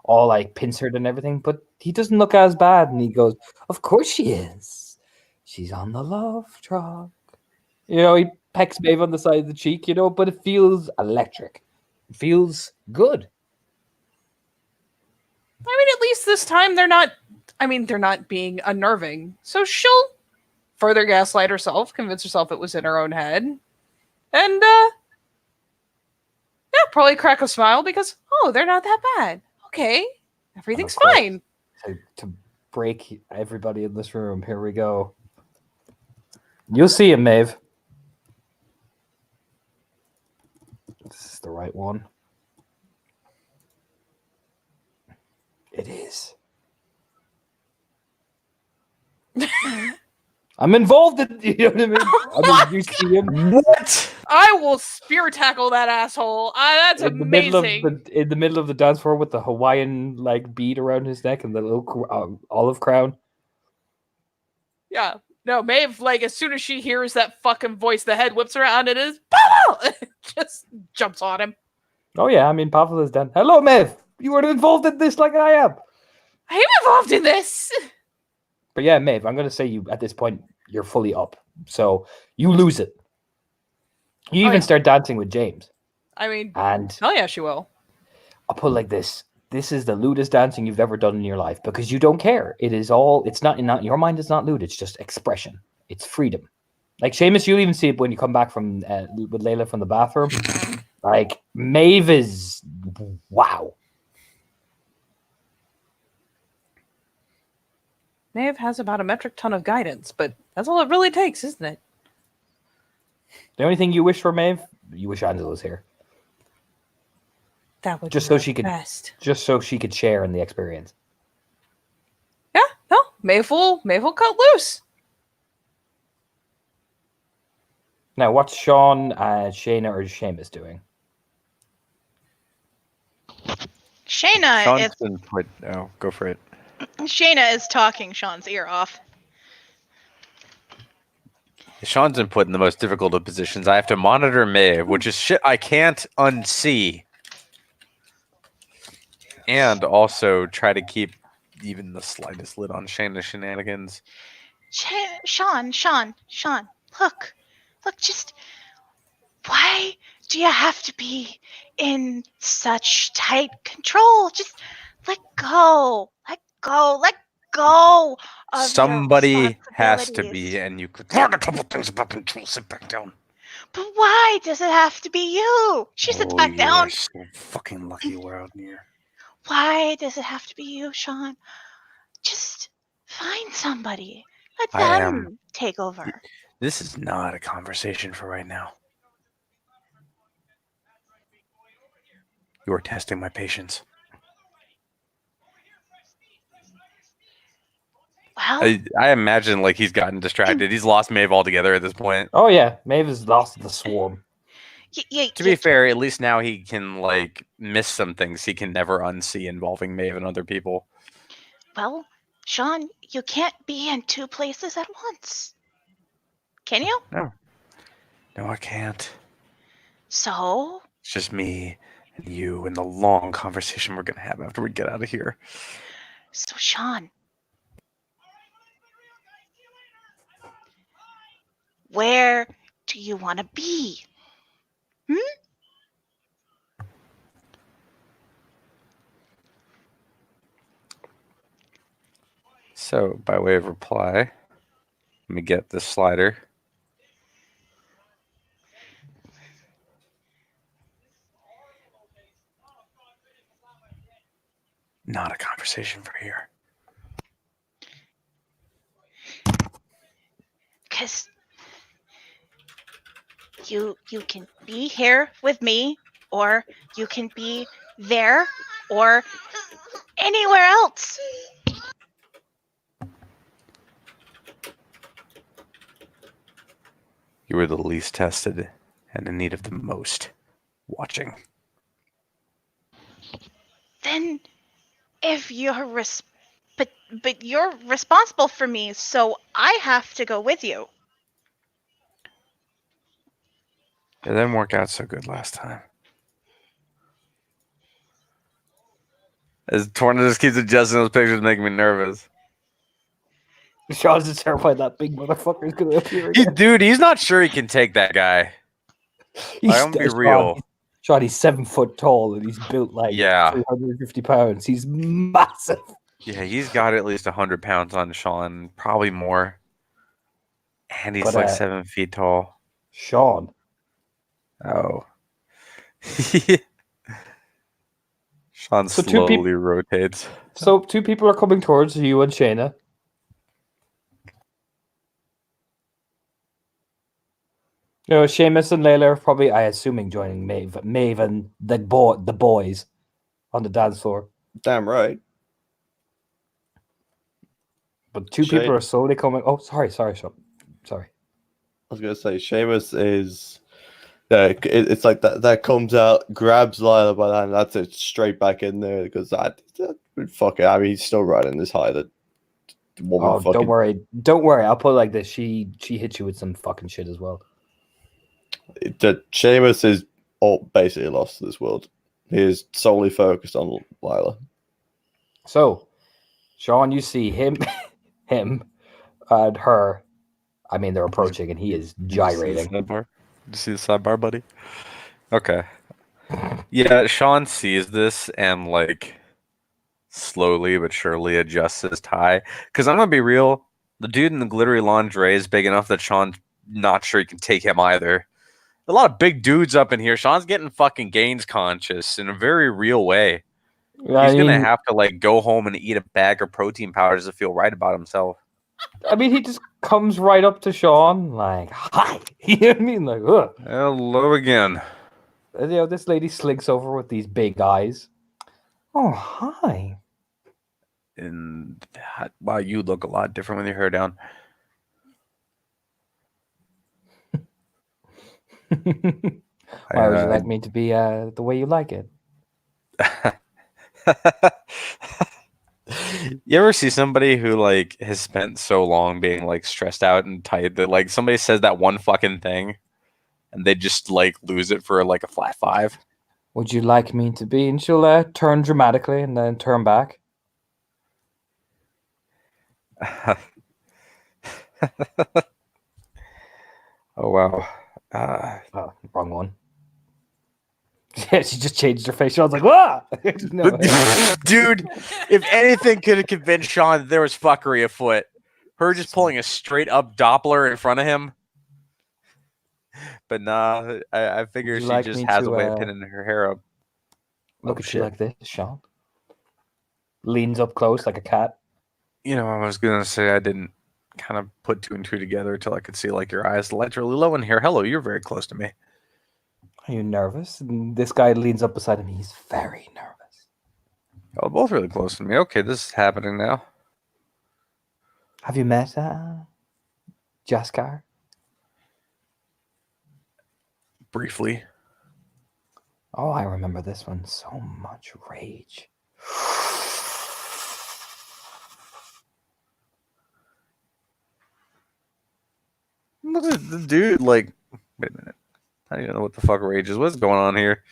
all pincered and everything, but he doesn't look as bad. And he goes, of course she is. She's on the love truck. He pecks Maeve on the side of the cheek, but it feels electric. It feels good. I mean, at least this time they're not being unnerving. So she'll further gaslight herself, convince herself it was in her own head. And, probably crack a smile because, they're not that bad. Okay, everything's fine. To break everybody in this room, here we go. You'll see him, Maeve. This is the right one. It is. I'm involved in, you know what I mean? You see him. What? I will spear tackle that asshole. That's amazing. In the middle of the dance floor with the Hawaiian bead around his neck and the little olive crown. Yeah. No, Maeve, as soon as she hears that fucking voice, the head whips around and is just jumps on him. Oh yeah, I mean Pavel is done. Hello, Maeve. You were involved in this like I am. I am involved in this. But yeah, Maeve, I'm going to say you at this point, you're fully up. So you lose it. You even start dancing with James. I mean, and oh yeah, she will. I'll put it like this. This is the lewdest dancing you've ever done in your life because you don't care. It's not your mind is not lewd. It's just expression. It's freedom. Like Seamus, you'll even see it when you come back from with Layla from the bathroom. Maeve is wow. Maeve has about a metric ton of guidance, but that's all it really takes, isn't it? The only thing you wish for, Maeve, you wish Angela was here. That would just be so she could best. Just so she could share in the experience. Yeah, no, Maeve will cut loose. Now, what's Sean, Shayna, or Seamus doing? Shayna Sean's been put. Oh, go for it. Shayna is talking Sean's ear off. Sean's been put in the most difficult of positions. I have to monitor Maeve, which is shit I can't unsee. And also try to keep even the slightest lid on Shayna's shenanigans. Sean, look, just why do you have to be in such tight control? Just let go of Somebody your has to responsibilities. be, and you could learn a couple things about control. Sit back down. But why does it have to be you? She sits back down. You're so fucking lucky we're out here. Why does it have to be you, Sean? Just find somebody. Let I them take over. This is not a conversation for right now. You are testing my patience. Well, I imagine like he's gotten distracted. He's lost Maeve altogether at this point. Oh yeah, Maeve has lost the swarm. To be fair, at least now he can like miss some things he can never unsee involving Maeve and other people. well, Sean, you can't be in two places at once. Can you? No, I can't. So, It's just me and you and the long conversation we're gonna have after we get out of here. Sean, where do you want to be? So, by way of reply, let me get this slider. Not a conversation for here. Because you can be here with me, or you can be there, or anywhere else. You were the least tested and in need of the most watching. Then, if you're but you're responsible for me, so I have to go with you. It didn't work out so good last time. As Torna just keeps adjusting those pictures, making me nervous. Sean's just terrified that big motherfucker is gonna appear again. Dude, he's not sure he can take that guy. I'm gonna be real. Sean, he's 7 foot tall and he's built like 350 pounds. He's massive. Yeah, he's got at least 100 pounds on Sean, probably more. And he's But, like 7 feet tall. Sean. Oh. Sean So slowly rotates. So 2 people are coming towards you and Shayna. You know, Seamus and Layla are probably, I assuming, joining Maeve and the boys on the dance floor. Damn right. But 2 people are slowly coming. Oh, sorry, Sean. Sorry. I was gonna say Seamus is. It's like that comes out, grabs Lila by the hand, that's it, straight back in there because that fuck it. I mean, he's still riding this high that woman. Oh, fucking, don't worry. I'll put it like this. She hit you with some fucking shit as well. that Seamus is basically lost to this world. He is solely focused on Lila. So, Sean, you see him and her. I mean, they're approaching, and he is gyrating. Did you see the sidebar, buddy? Okay. Yeah, Sean sees this and like slowly but surely adjusts his tie. Because I'm gonna be real, the dude in the glittery lingerie is big enough that Sean's not sure he can take him either. A lot of big dudes up in here. Sean's getting fucking gains conscious in a very real way. He's gonna have to like go home and eat a bag of protein powders to feel right about himself. I mean, he just comes right up to Sean like, "Hi," you know what I mean? Like, ugh. Hello again. You know, this lady slinks over with these big eyes. Oh, hi. And wow, you look a lot different with your hair down. Why would you like me to be the way you like it? You ever see somebody who like has spent so long being like stressed out and tight that like somebody says that one fucking thing and they just like lose it for like a flat 5? Would you like me to be? And she'll turn dramatically and then turn back. Oh wow. Oh, wrong one. Yeah, she just changed her face. I was like, "What?" No. Dude, if anything could have convinced Sean that there was fuckery afoot, her just pulling a straight up Doppler in front of him. But nah, I figure Would you she like just me has to, a way of pinning her hair up. Look Oh, at shit. you like this, Sean. Leans up close like a cat. You know, I was gonna say I didn't kind of put 2 and 2 together until I could see like your eyes. The light's really low in here. Hello, you're very close to me. Are you nervous? And this guy leans up beside him. He's very nervous. Oh, both really close to me. Okay, this is happening now. Have you met Jaskar? Briefly. Oh, I remember this one. So much rage. Look at the dude, like, wait a minute. I don't even know what the fuck rage is. What's going on here?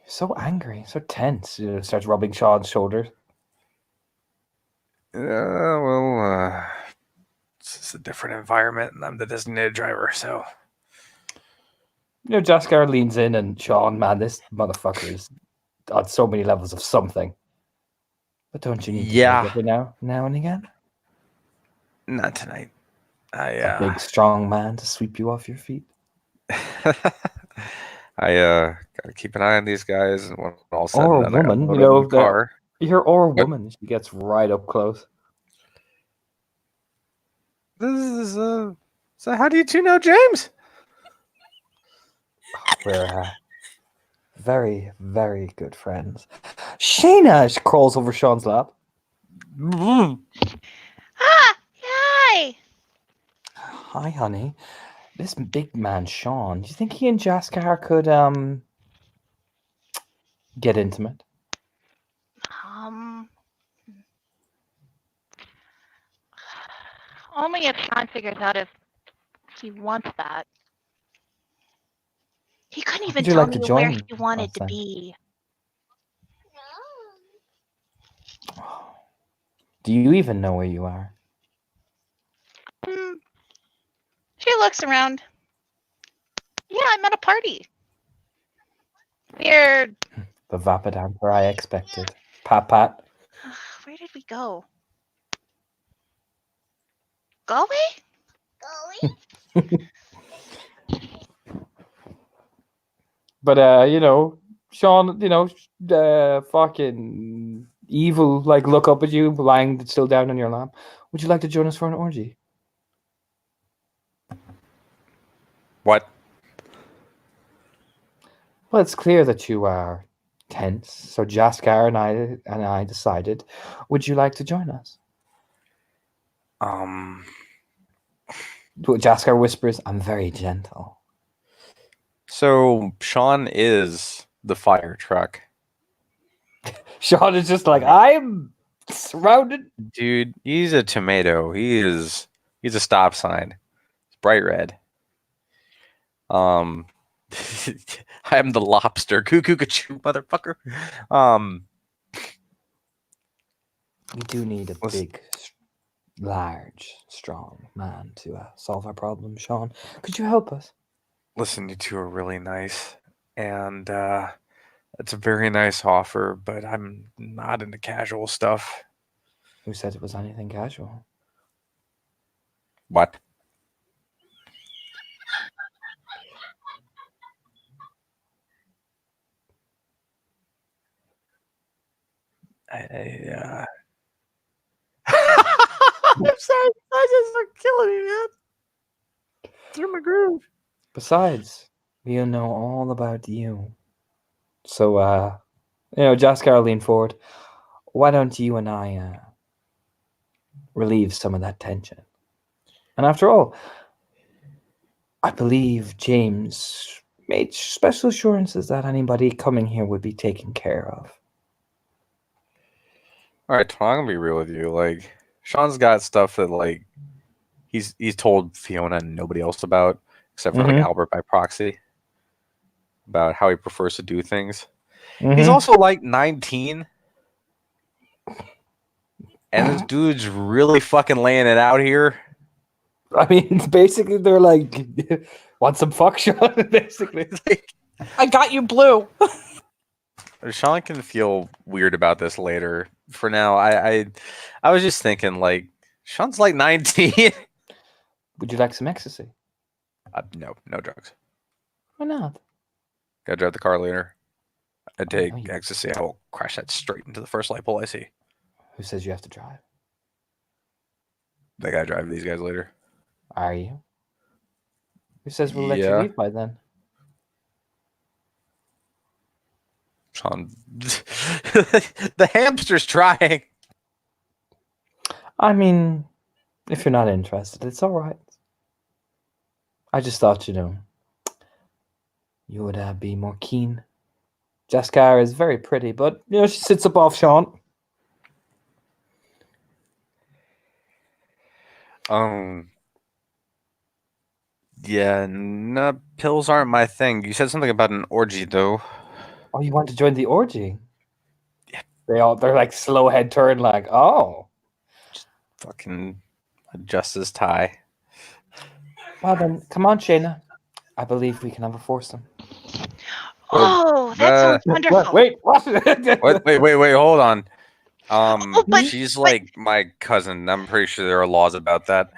So angry, so tense. Starts rubbing Sean's shoulders. It's just a different environment, and I'm the designated driver, so. Jaskar leans in and Sean, man, this motherfucker is on so many levels of something. But don't you need to Yeah. break every now and again? Not tonight. A big, strong man to sweep you off your feet. I gotta keep an eye on these guys, and when all said Or and a done, I woman, unload you know, them in the car. Or a What? woman. She gets right up close. This is so. How do you two know James? We're very, very good friends. Shayna, she crawls over Sean's lap. Ah, hi. Hi, honey. This big man, Sean. Do you think he and Jaskar could get intimate? Only if Sean figures out if he wants that. He couldn't even Would you tell like to me where join he wanted us to then? be. Do you even know where you are? She looks around. Yeah, I'm at a party. Weird. The vapid answer I expected. Pat, pat. Where did we go? Galway? But Sean, fucking evil, like look up at you, lying still down on your lap. Would you like to join us for an orgy? What? Well, it's clear that you are tense. So Jaskar and I decided. Would you like to join us? Jaskar whispers, "I'm very gentle." So Sean is the fire truck. Sean is just like, I'm surrounded. Dude, he's a tomato. He's a stop sign. It's bright red. I am the lobster. Cuckoo, motherfucker. We do need a big, large, strong man to solve our problem, Sean. Could you help us? Listen, you two are really nice, and it's a very nice offer, but I'm not into casual stuff. Who said it was anything casual? What? I'm sorry. I just killing me, man. Through my groove. Besides, we'll know all about you. So, Jaskar leaned forward. Why don't you and I relieve some of that tension? And after all, I believe James made special assurances that anybody coming here would be taken care of. All right, Tom, I'm gonna be real with you. Like, Sean's got stuff that like he's told Fiona and nobody else about, except for like Mhm. Albert by proxy, about how he prefers to do things. He's Mhm. also like 19, and this dude's really fucking laying it out here. I mean, basically, they're like, want some fuck, Sean? Basically, I got you blue. Sean can feel weird about this later. For now, I was just thinking like Sean's like 19. would you like some ecstasy? No drugs. Why not? Gotta drive the car later. I take know you- ecstasy. I will crash that straight into the first light pole I see. Who says you have to drive? They gotta drive these guys later. Are you? Who says we'll let you Yeah. leave by then? Sean, the hamster's trying. I mean, if you're not interested, it's all right. I just thought, you would be more keen. Jessica is very pretty, but she sits above Sean. Yeah, no, pills aren't my thing. You said something about an orgy, though. Oh, you want to join the orgy? Yeah. They're like slow head turn, like, oh. Fucking adjust his tie. Well then, come on, Shayna. I believe we can have a foursome. Oh, that sounds wonderful. Wait, what? Wait, hold on. but- She's like my cousin. I'm pretty sure there are laws about that.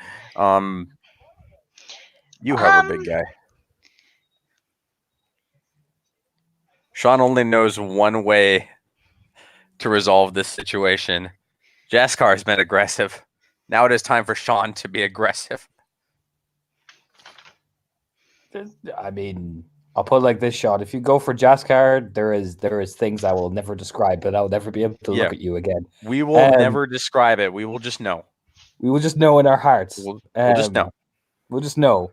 You have a big guy. Sean only knows one way to resolve this situation. Jaskar has been aggressive. Now it is time for Sean to be aggressive. I mean, I'll put it like this, Sean. If you go for Jaskar, there is things I will never describe, but I'll never be able to Yeah. look at you again. We will never describe it. We will just know. We will just know in our hearts. We'll just know. We'll just know.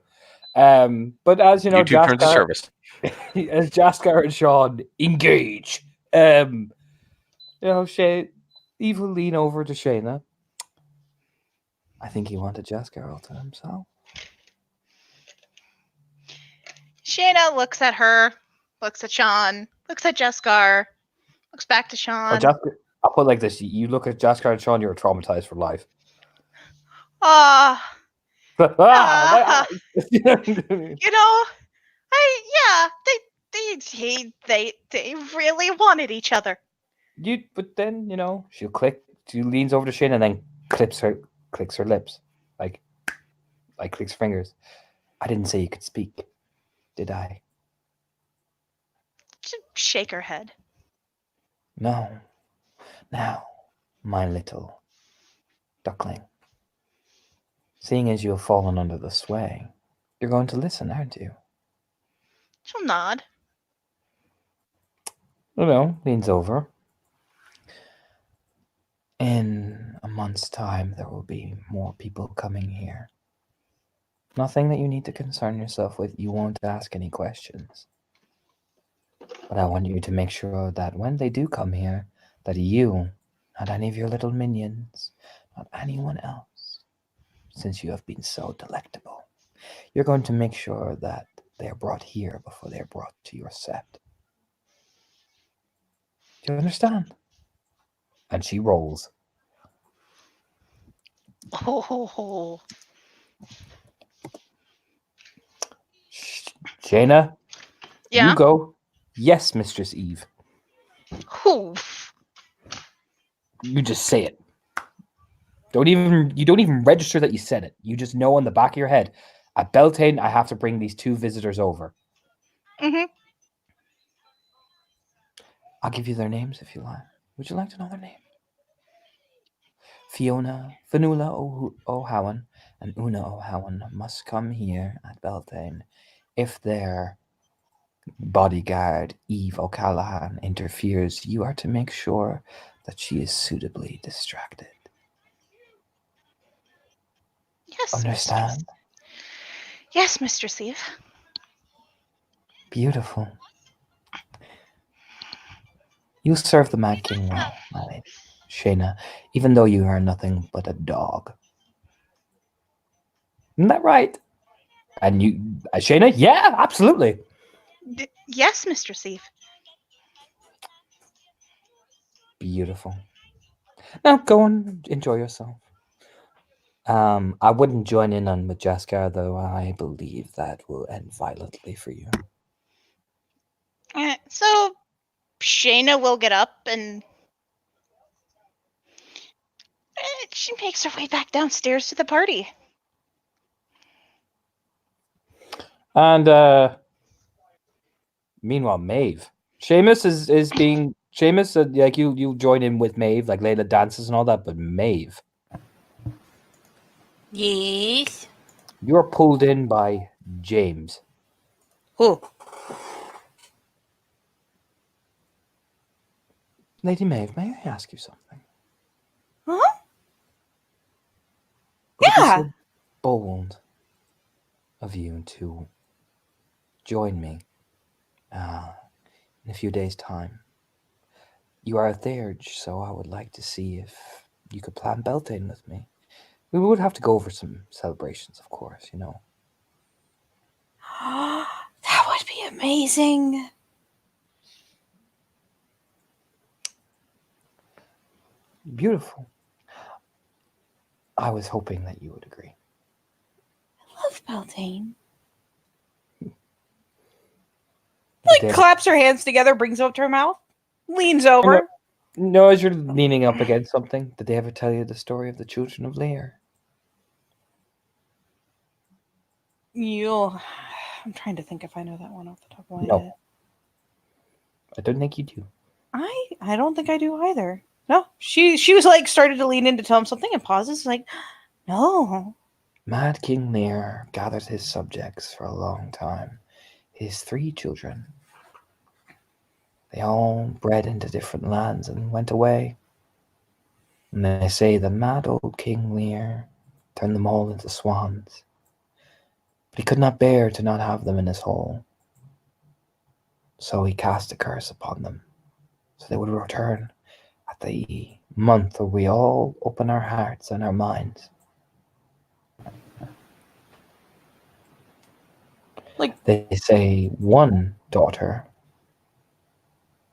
But as you know, YouTube turns to service. as Jaskar and Sean engage, Shay, Eve will lean over to Shayna. I think he wanted Jaskar all to himself. Shayna looks at her, looks at Sean, looks at Jeskar, looks back to Or Sean. Jaskar, I'll put it like this: you look at Jaskar and Sean, you're traumatized for life. Ah, My eyes. they really wanted each other. But then she'll click. She leans over to Shayna and then clicks her lips, like clicks her fingers. I didn't say you could speak, did I? Just shake her head. No. Now, my little duckling. Seeing as you have fallen under the sway, you're going to listen, aren't you? She'll nod. Leans over. In a month's time, there will be more people coming here. Nothing that you need to concern yourself with. You won't ask any questions. But I want you to make sure that when they do come here, that you, not any of your little minions, not anyone else, since you have been so delectable, you're going to make sure that they are brought here before they are brought to your sept. Do you understand? And she rolls. Oh, Shayna, yeah. you go. Yes, Mistress Eve. Oof. You just say it. You don't even register that you said it. You just know in the back of your head, at Beltane, I have to bring these two visitors over. Mhm. I'll give you their names if you like. Would you like to know their name? Fiona, Fanula O'Howan, and Una O'Howan must come here at Beltane if their bodyguard, Eve O'Callaghan, interferes. You are to make sure that she is suitably distracted. Yes. Understand? Yes, Mistress Eve. Beautiful. You serve the Mad King well, my lady. Shayna, even though you are nothing but a dog. Isn't that right? And you, Shayna? Yeah, absolutely. Yes, Mr. Thief. Beautiful. Now go and enjoy yourself. I wouldn't join in on with Jaskar, though. I believe that will end violently for you. So Shayna will get up and she makes her way back downstairs to the party. And meanwhile, Maeve. Seamus is being Seamus. Like you join in with Maeve, like Layla dances and all that, but Maeve, Yes. you're pulled in by James. Who? Lady Maeve, may I ask you something? Huh? Would it be Yeah. so bold of you to join me in a few days' time? You are a Theurge, so I would like to see if you could plan Beltane with me. We would have to go over some celebrations, of course, you know. That would be amazing. Beautiful. I was hoping that you would agree. I love Beltane. Did they- Claps her hands together, brings it up to her mouth, leans over. No, as you're leaning up against something, did they ever tell you the story of the children of Lear? I'm trying to think if I know that one off the top of my No. head. I don't think you do. I don't think I do either. No, she was like started to lean in to tell him something and pauses like, no. Mad King Lear gathered his subjects for a long time. His 3 children. They all bred into different lands and went away. And they say the mad old King Lear turned them all into swans. But he could not bear to not have them in his hall. So he cast a curse upon them, so they would return at the month where we all open our hearts and our minds. They say one daughter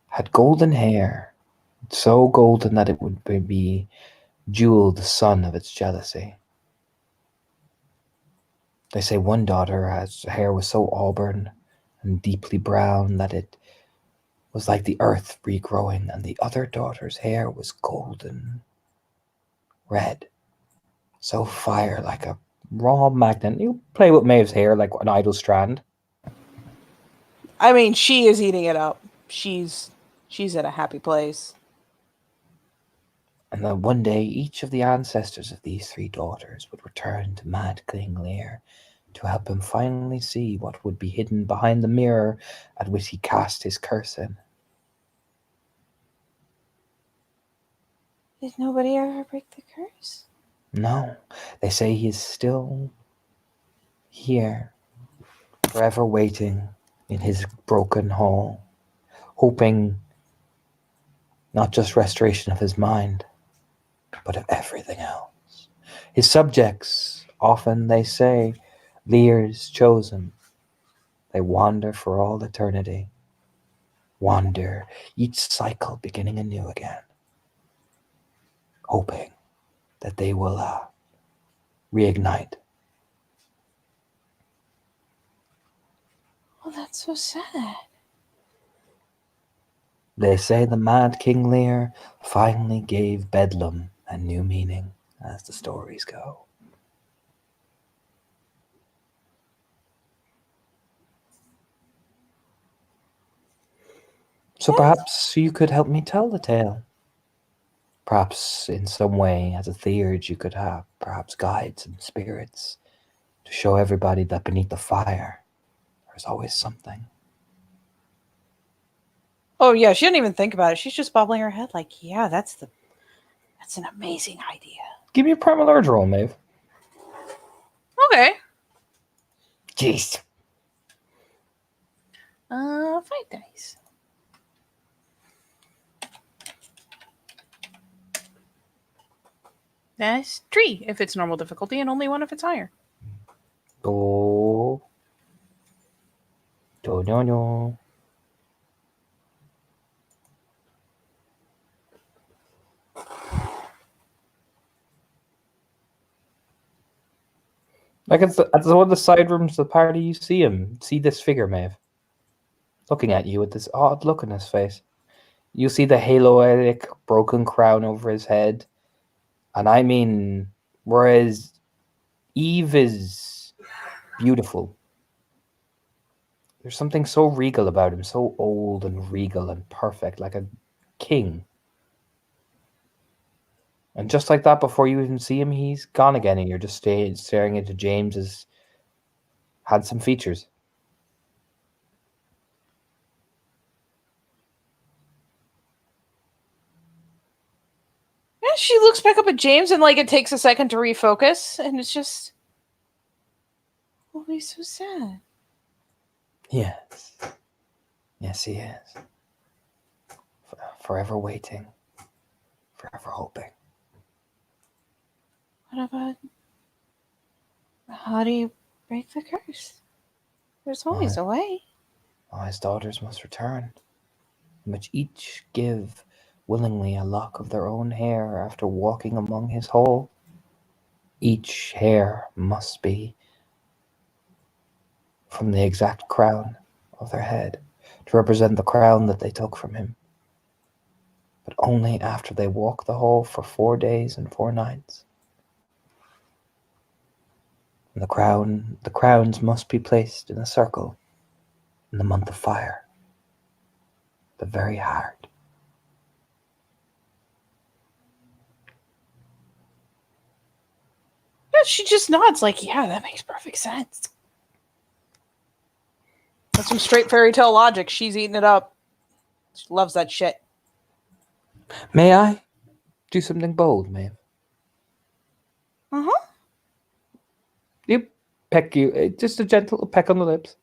had golden hair, so golden that it would be Jewel, the son of its jealousy. They say one daughter's hair was so auburn and deeply brown that it was like the earth regrowing, and the other daughter's hair was golden red, so fire like a raw magnet. You play with Maeve's hair like an idle strand. I mean, she is eating it up. She's in a happy place. And then one day, each of the ancestors of these 3 daughters would return to Mad King Lear to help him finally see what would be hidden behind the mirror at which he cast his curse in. Did nobody ever break the curse? No, they say he is still here, forever waiting in his broken hall, hoping not just restoration of his mind, but of everything else. His subjects, often they say, Lear's chosen. They wander for all eternity. Wander, each cycle beginning anew again, hoping that they will reignite. Oh, that's so sad. They say the mad King Lear finally gave Bedlam a new meaning, as the stories go. So perhaps you could help me tell the tale. Perhaps in some way, as a Theurge, you could have perhaps guides and spirits to show everybody that beneath the fire, there's always something. Oh yeah, she didn't even think about it. She's just bobbling her head like, yeah, that's an amazing idea. Give me a primal urge roll, Maeve. Okay. Jeez. 5 dice. That's 3 if it's normal difficulty, and only 1 if it's higher. Oh. No. Like it's one of the side rooms of the party. You see him. See this figure, Maeve, looking at you with this odd look on his face. You see the haloic broken crown over his head, and I mean, whereas Eve is beautiful, there's something so regal about him, so old and regal and perfect, like a king. And just like that, before you even see him, he's gone again, and you're just staring into James's handsome features. Yeah, she looks back up at James, and like it takes a second to refocus, and it's just, oh, he's so sad. Yes. Yes, he is. Forever waiting. Forever hoping. What about, how do you break the curse? There's always a way. All his daughters must return, in which each give willingly a lock of their own hair after walking among his hall. Each hair must be from the exact crown of their head, to represent the crown that they took from him. But only after they walk the hall for 4 days and 4 nights. And the crowns must be placed in a circle in the month of fire, the very heart. Yeah, she just nods like, yeah, that makes perfect sense. That's some straight fairy tale logic. She's eating it up. She loves that shit. May I do something bold, Maeve? Uh-huh. Yep. Peck you, just a gentle peck on the lips.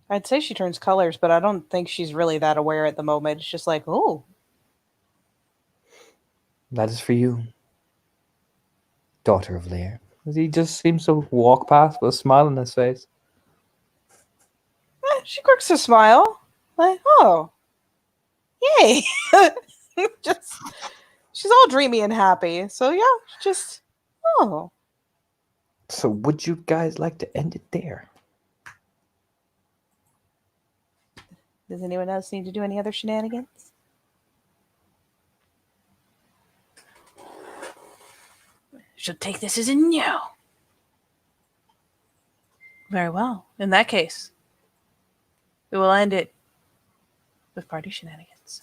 I'd say she turns colors, but I don't think she's really that aware at the moment. It's just like, oh. That is for you, daughter of Lear. He just seems to walk past with a smile on his face. She quirks a smile. Like, oh. Yay. Just, she's all dreamy and happy. So yeah, just, oh. So would you guys like to end it there? Does anyone else need to do any other shenanigans? She'll take this as a no. Very well. In that case, we will end it with party shenanigans.